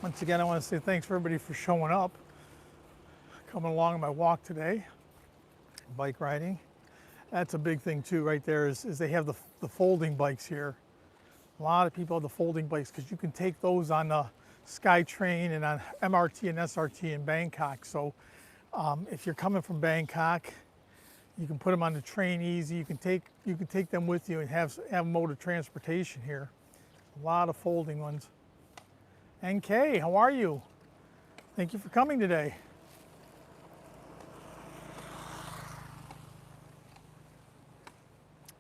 Once again, I want to say thanks for everybody for showing up. Coming along on my walk today. Bike riding. That's a big thing too right there is they have the folding bikes here. A lot of people have the folding bikes because you can take those on the SkyTrain and on MRT and SRT in Bangkok. So if you're coming from Bangkok, you can put them on the train easy. You can take them with you and have mode of transportation here. A lot of folding ones. NK, how are you? Thank you for coming today.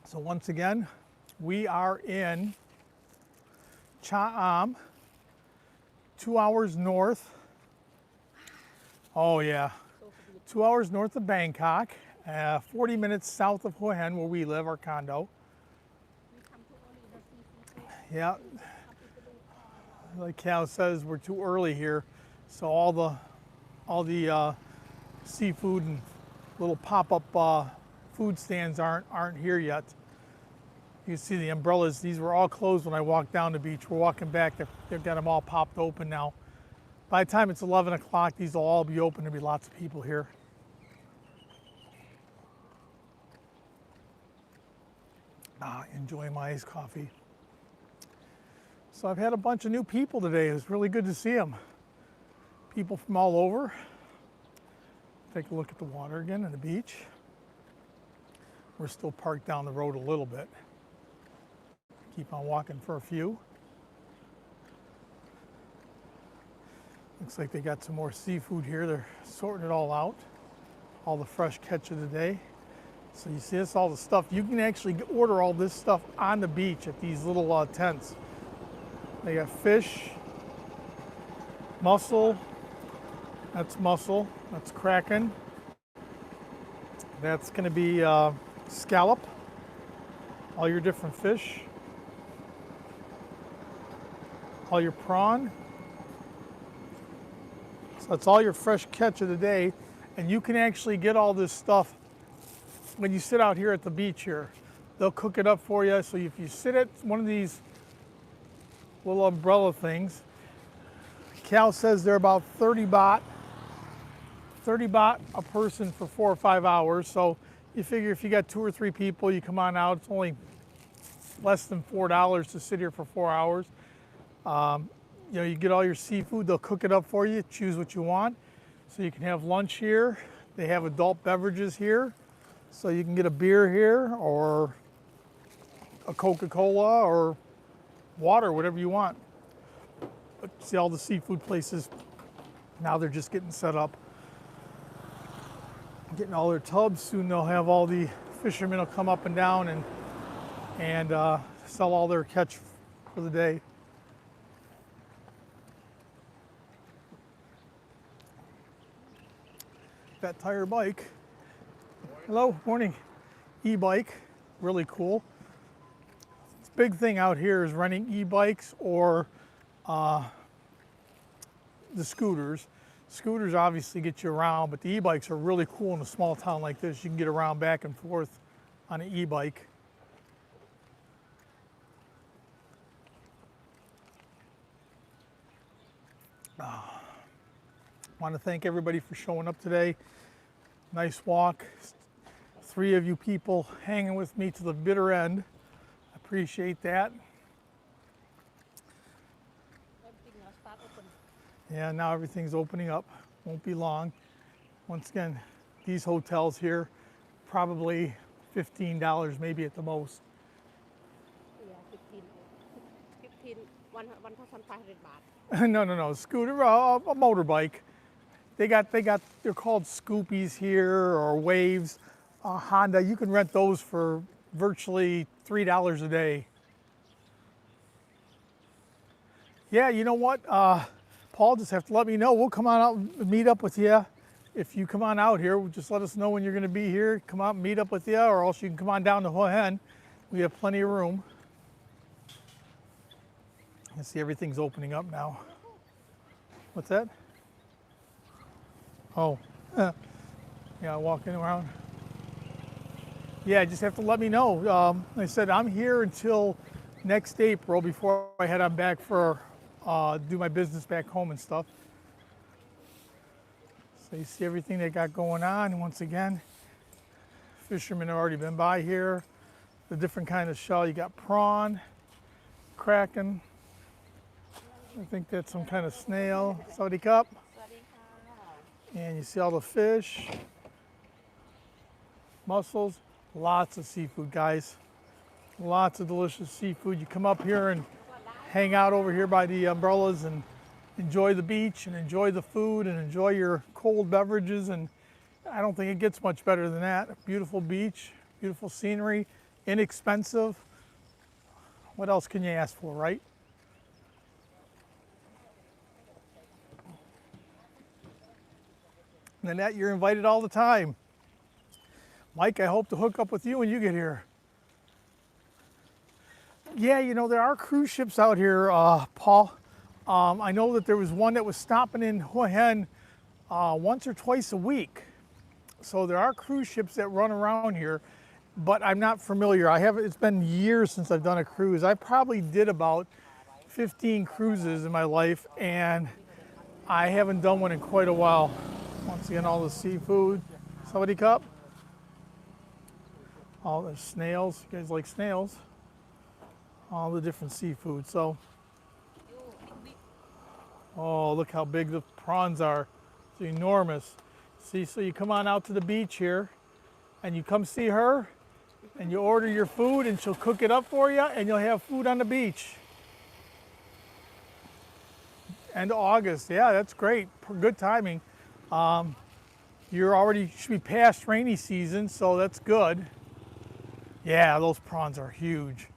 So once again, we are in Cha Am, 2 hours north. Oh yeah, 2 hours north of Bangkok, 40 minutes south of Hua Hin, where we live, our condo. Yeah, like Cal says, we're too early here, so all the seafood and little pop-up food stands aren't here yet. You can see the umbrellas. These were all closed when I walked down the beach. We're walking back. They've got them all popped open now. By the time it's 11 o'clock, these will all be open. There'll be lots of people here. Enjoying my iced coffee. So I've had a bunch of new people today. It was really good to see them. People from all over. Take a look at the water again and the beach. We're still parked down the road a little bit. Keep on walking for a few. Looks like they got some more seafood here. They're sorting it all out. All the fresh catch of the day. So you see this, all the stuff. You can actually order all this stuff on the beach at these little tents. They got fish, mussel, that's mussel, that's kraken. That's gonna be scallop, all your different fish. All your prawn. So that's all your fresh catch of the day. And you can actually get all this stuff when you sit out here at the beach here. They'll cook it up for you. So if you sit at one of these little umbrella things, Cal says they're about 30 baht. 30 baht a person for 4 or 5 hours. So you figure if you got 2 or 3 people, you come on out, it's only less than $4 to sit here for 4 hours. You know, you get all your seafood, they'll cook it up for you, choose what you want. So you can have lunch here. They have adult beverages here. So you can get a beer here or a Coca-Cola or water, whatever you want. But see all the seafood places, now they're just getting set up. Getting all their tubs. Soon they'll have all the fishermen will come up and down and sell all their catch for the day. Fat Tire Bike. Hello, morning. E-bike, really cool. The big thing out here is renting e-bikes or the scooters. Scooters obviously get you around, but the e-bikes are really cool in a small town like this. You can get around back and forth on an e-bike. Want to thank everybody for showing up today. Nice walk. 3 of you people hanging with me to the bitter end. Appreciate that. Everything now start open. Yeah, now everything's opening up. Won't be long. Once again, these hotels here, probably $15 maybe at the most. Yeah, 1,500 baht. No. Scooter, a motorbike. They're called Scoopies here or Waves. Honda, you can rent those for virtually $3 a day. Yeah, you know what? Paul, just have to let me know. We'll come on out and meet up with you. If you come on out here, just let us know when you're going to be here. Come out and meet up with you, or else you can come on down to Hua Hin. We have plenty of room. You see everything's opening up now. What's that? Oh, yeah, walking around. Yeah, just have to let me know. Like I said, I'm here until next April before I head on back for do my business back home and stuff. So you see everything they got going on. And once again, fishermen have already been by here. The different kind of shell. You got prawn, kraken. I think that's some kind of snail. Sawadee cup. And you see all the fish, mussels, lots of seafood, guys. Lots of delicious seafood. You come up here and hang out over here by the umbrellas and enjoy the beach and enjoy the food and enjoy your cold beverages. And I don't think it gets much better than that. Beautiful beach, beautiful scenery, inexpensive. What else can you ask for, right? Nanette, you're invited all the time. Mike, I hope to hook up with you when you get here. Yeah, you know, there are cruise ships out here, Paul. I know that there was one that was stopping in Hua Hin once or twice a week. So there are cruise ships that run around here, but I'm not familiar. It's been years since I've done a cruise. I probably did about 15 cruises in my life, and I haven't done one in quite a while. Once again, all the seafood. Somebody cup? All the snails. You guys like snails? All the different seafood. So, oh, look how big the prawns are. It's enormous. See, so you come on out to the beach here, and you come see her, and you order your food, and she'll cook it up for you, and you'll have food on the beach. End of August. Yeah, that's great. Good timing. Should be past rainy season, so that's good. Yeah, those prawns are huge.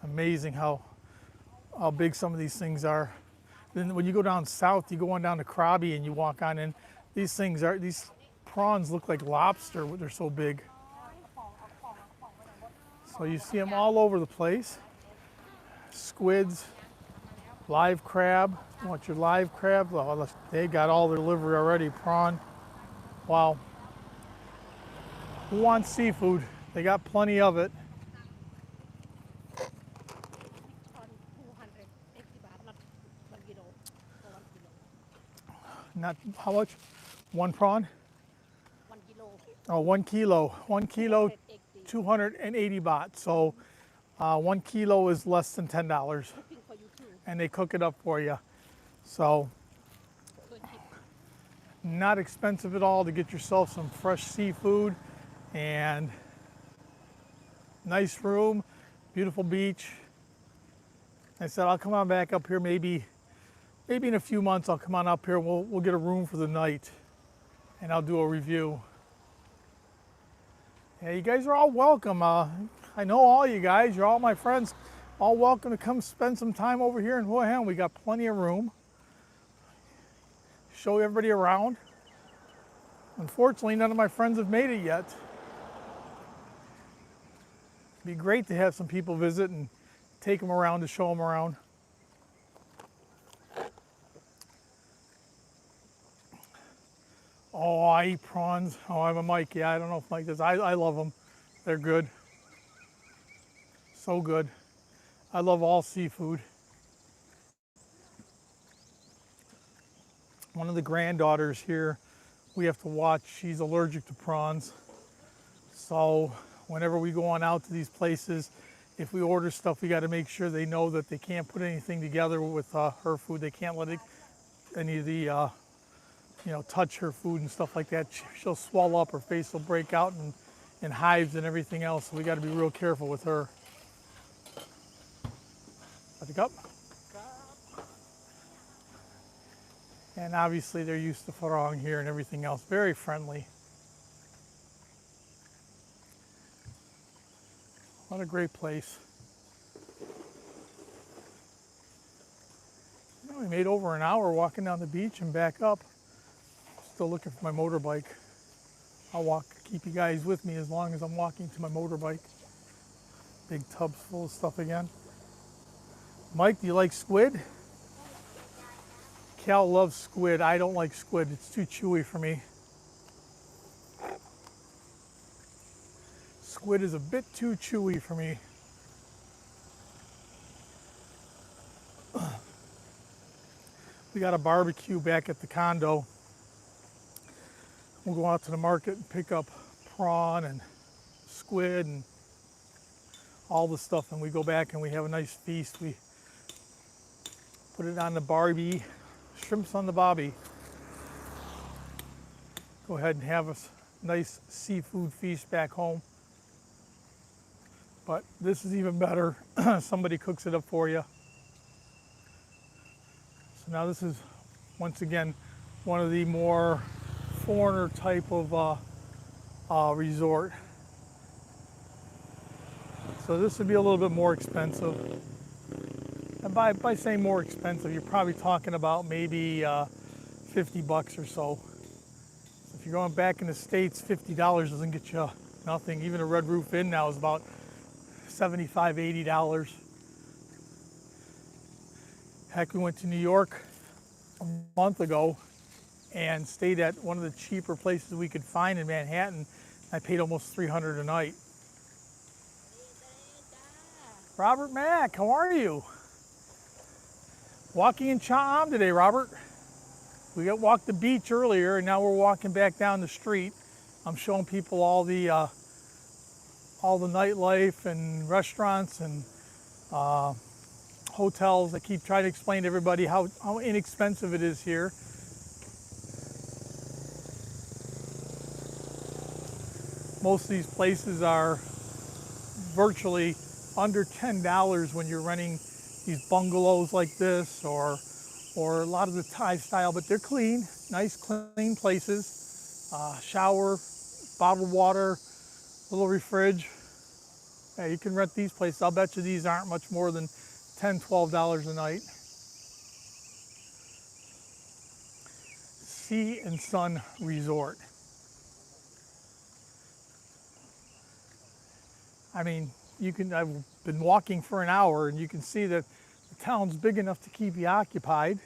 Amazing how big some of these things are. Then when you go down south, you go on down to Krabi and you walk on in. These prawns look like lobster. They're so big. So you see them all over the place. Squids, live crab. You want your live crab? Well, they got all their livery already. Prawn. Wow. Who wants seafood? They got plenty of it. 280 baht, not 1 kilo. For 1 kilo. Not how much? One prawn? 1 kilo. Oh, 1 kilo. 1 kilo, 280. 280 baht. So 1 kilo is less than $10. Cooking for you too. And they cook it up for you. So So cheap. not expensive at all to get yourself some fresh seafood and nice room, beautiful beach. I said I'll come on back up here maybe in a few months. I'll come on up here. We'll get a room for the night, and I'll do a review. Yeah, you guys are all welcome. I know all you guys. You're all my friends. All welcome to come spend some time over here in Hua Hin. We got plenty of room. Show everybody around. Unfortunately, none of my friends have made it yet. It'd be great to have some people visit and take them around to show them around. Oh, I eat prawns. Oh, I'm a Mike. Yeah, I don't know if Mike does. I love them. They're good. So good. I love all seafood. One of the granddaughters here, we have to watch. She's allergic to prawns. So whenever we go on out to these places, if we order stuff, we got to make sure they know that they can't put anything together with her food. They can't let any of the, touch her food and stuff like that. She'll swell up, her face will break out and hives and everything else. So we got to be real careful with her. Got the cup? And obviously they're used to farang here and everything else. Very friendly. What a great place. We made over an hour walking down the beach and back up. Still looking for my motorbike. I'll keep you guys with me as long as I'm walking to my motorbike. Big tubs full of stuff again. Mike, do you like squid? Cal loves squid. I don't like squid. It's too chewy for me. Squid is a bit too chewy for me. We got a barbecue back at the condo. We'll go out to the market and pick up prawn and squid and all the stuff, and we go back and we have a nice feast. We put it on the barbie, shrimps on the bobby. Go ahead and have a nice seafood feast back home. But this is even better. Somebody cooks it up for you. So now this is, once again, one of the more foreigner type of resort. So this would be a little bit more expensive. And by saying more expensive, you're probably talking about maybe 50 bucks or so. If you're going back in the States, $50 doesn't get you nothing. Even a Red Roof Inn now is about $75, $80. Heck, we went to New York a month ago and stayed at one of the cheaper places we could find in Manhattan. I paid almost $300 a night. Robert Mack, how are you? Walking in Cha-Am today, Robert. We walked the beach earlier, and now we're walking back down the street. I'm showing people all the nightlife and restaurants and hotels. I keep trying to explain to everybody how inexpensive it is here. Most of these places are virtually under $10 when you're renting these bungalows like this, or a lot of the Thai style, but they're clean, nice clean places. Shower, bottled water, little refrige. Yeah, you can rent these places. I'll bet you these aren't much more than $10, $12 a night. Sea and Sun Resort. I mean, I've been walking for an hour and you can see that the town's big enough to keep you occupied.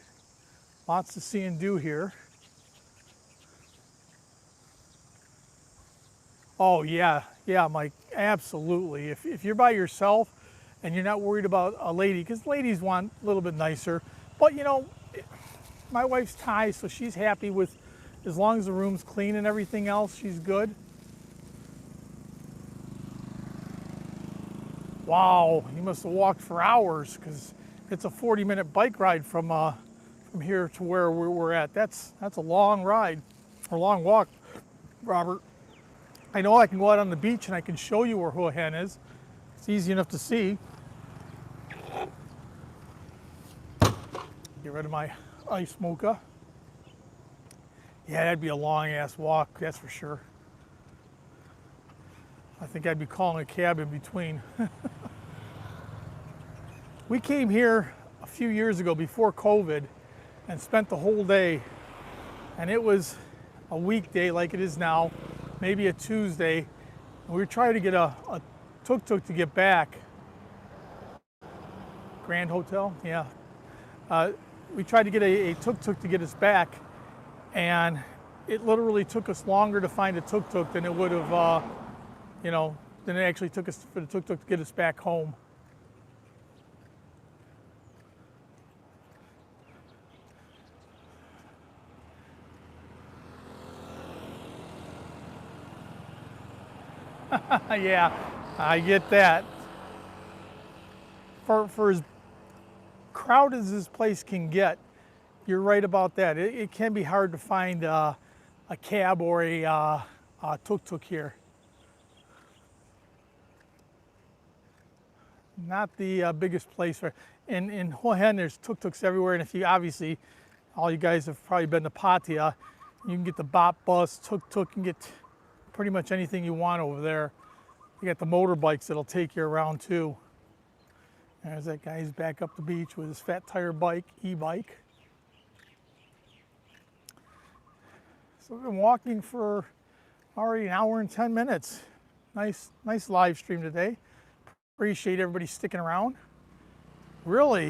Lots to see and do here. Oh yeah, Mike, absolutely. If you're by yourself and you're not worried about a lady, because ladies want a little bit nicer, but you know, my wife's Thai, so she's happy with, as long as the room's clean and everything else, she's good. Wow, you must have walked for hours, because it's a 40-minute bike ride from here to where we're at. That's a long ride, or long walk, Robert. I know I can go out on the beach and I can show you where Hua Hin is. It's easy enough to see. Get rid of my ice mocha. Yeah, that'd be a long ass walk, that's for sure. I think I'd be calling a cab in between. We came here a few years ago before COVID and spent the whole day, and it was a weekday like it is now, maybe a Tuesday. We were trying to get a tuk-tuk to get back. Grand Hotel, yeah. We tried to get a tuk-tuk to get us back, and it literally took us longer to find a tuk-tuk than it would have, than it actually took us for the tuk-tuk to get us back home. Yeah, I get that. For as crowded as this place can get, you're right about that. It can be hard to find a cab or a tuk-tuk here. Not the biggest place. In Hua Hin, there's tuk-tuks everywhere, and if you obviously, all you guys have probably been to Pattaya, you can get the bop bus, tuk-tuk, you can get pretty much anything you want over there. You got the motorbikes that'll take you around too. There's that guy, he's back up the beach with his fat tire bike, e-bike. So we've been walking for already an hour and 10 minutes. Nice live stream today. Appreciate everybody sticking around. Really,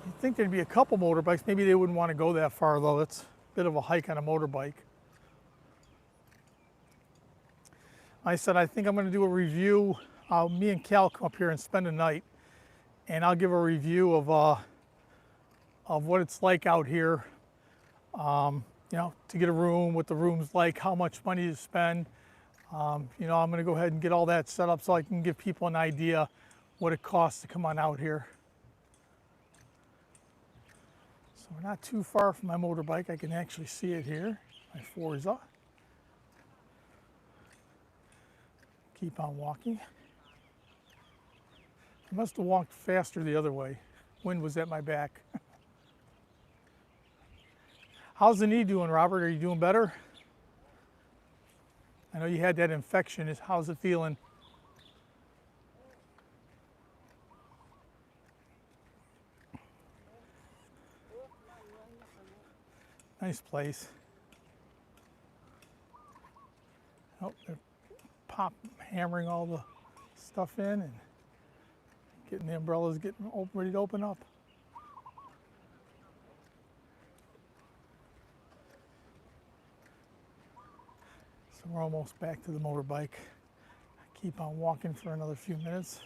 you'd think there'd be a couple motorbikes. Maybe they wouldn't want to go that far though. It's a bit of a hike on a motorbike. I said, I think I'm going to do a review. Me and Cal come up here and spend a night, and I'll give a review of what it's like out here. To get a room, what the room's like, how much money to spend. I'm going to go ahead and get all that set up so I can give people an idea what it costs to come on out here. So we're not too far from my motorbike. I can actually see it here, my Forza. Keep on walking. I must have walked faster the other way. Wind was at my back. How's the knee doing, Robert? Are you doing better? I know you had that infection. How's it feeling? Nice place. Oh, they're hammering all the stuff in and getting the umbrellas ready to open up. So we're almost back to the motorbike. I keep on walking for another few minutes.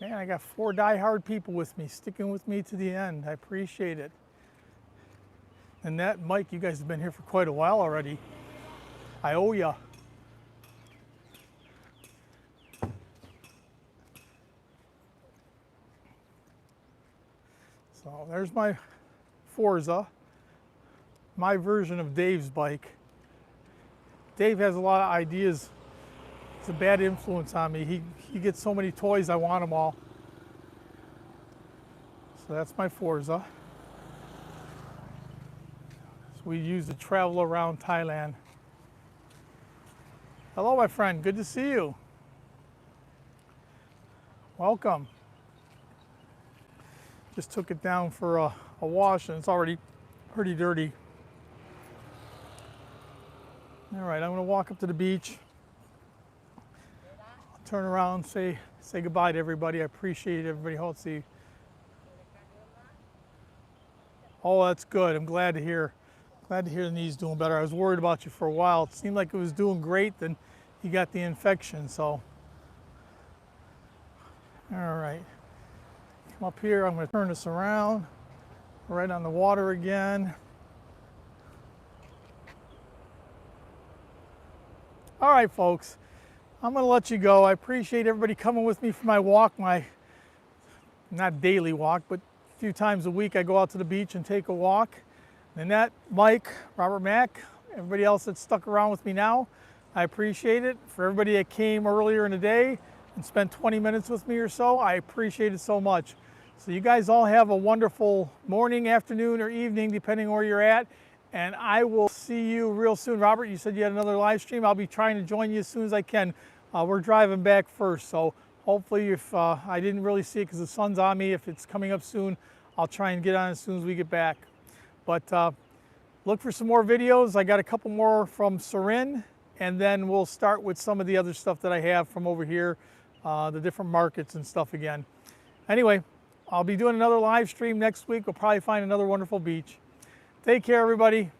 Man, I got 4 die-hard people with me, sticking with me to the end. I appreciate it. And that, Mike, you guys have been here for quite a while already. I owe ya. So there's my Forza, my version of Dave's bike. Dave has a lot of ideas. It's a bad influence on me. He gets so many toys, I want them all. So that's my Forza. So we use to travel around Thailand. Hello, my friend. Good to see you. Welcome. Just took it down for a wash, and it's already pretty dirty. All right, I'm going to walk up to the beach. I'll turn around, say goodbye to everybody. I appreciate everybody. Hold, see. Oh, that's good. I'm glad to hear. Glad to hear the knee's doing better. I was worried about you for a while. It seemed like it was doing great, then you got the infection. So, all right. Come up here. I'm going to turn this around. Right on the water again. All right, folks, I'm going to let you go. I appreciate everybody coming with me for my walk, my not daily walk, but a few times a week I go out to the beach and take a walk. Nanette, Mike, Robert Mack, everybody else that's stuck around with me now, I appreciate it. For everybody that came earlier in the day and spent 20 minutes with me or so, I appreciate it so much. So you guys all have a wonderful morning, afternoon, or evening, depending where you're at. And I will see you real soon. Robert, you said you had another live stream. I'll be trying to join you as soon as I can. We're driving back first, so hopefully if I didn't really see it because the sun's on me, if it's coming up soon, I'll try and get on as soon as we get back. But look for some more videos. I got a couple more from Surin, and then we'll start with some of the other stuff that I have from over here, the different markets and stuff again. Anyway, I'll be doing another live stream next week. We'll probably find another wonderful beach. Take care, everybody.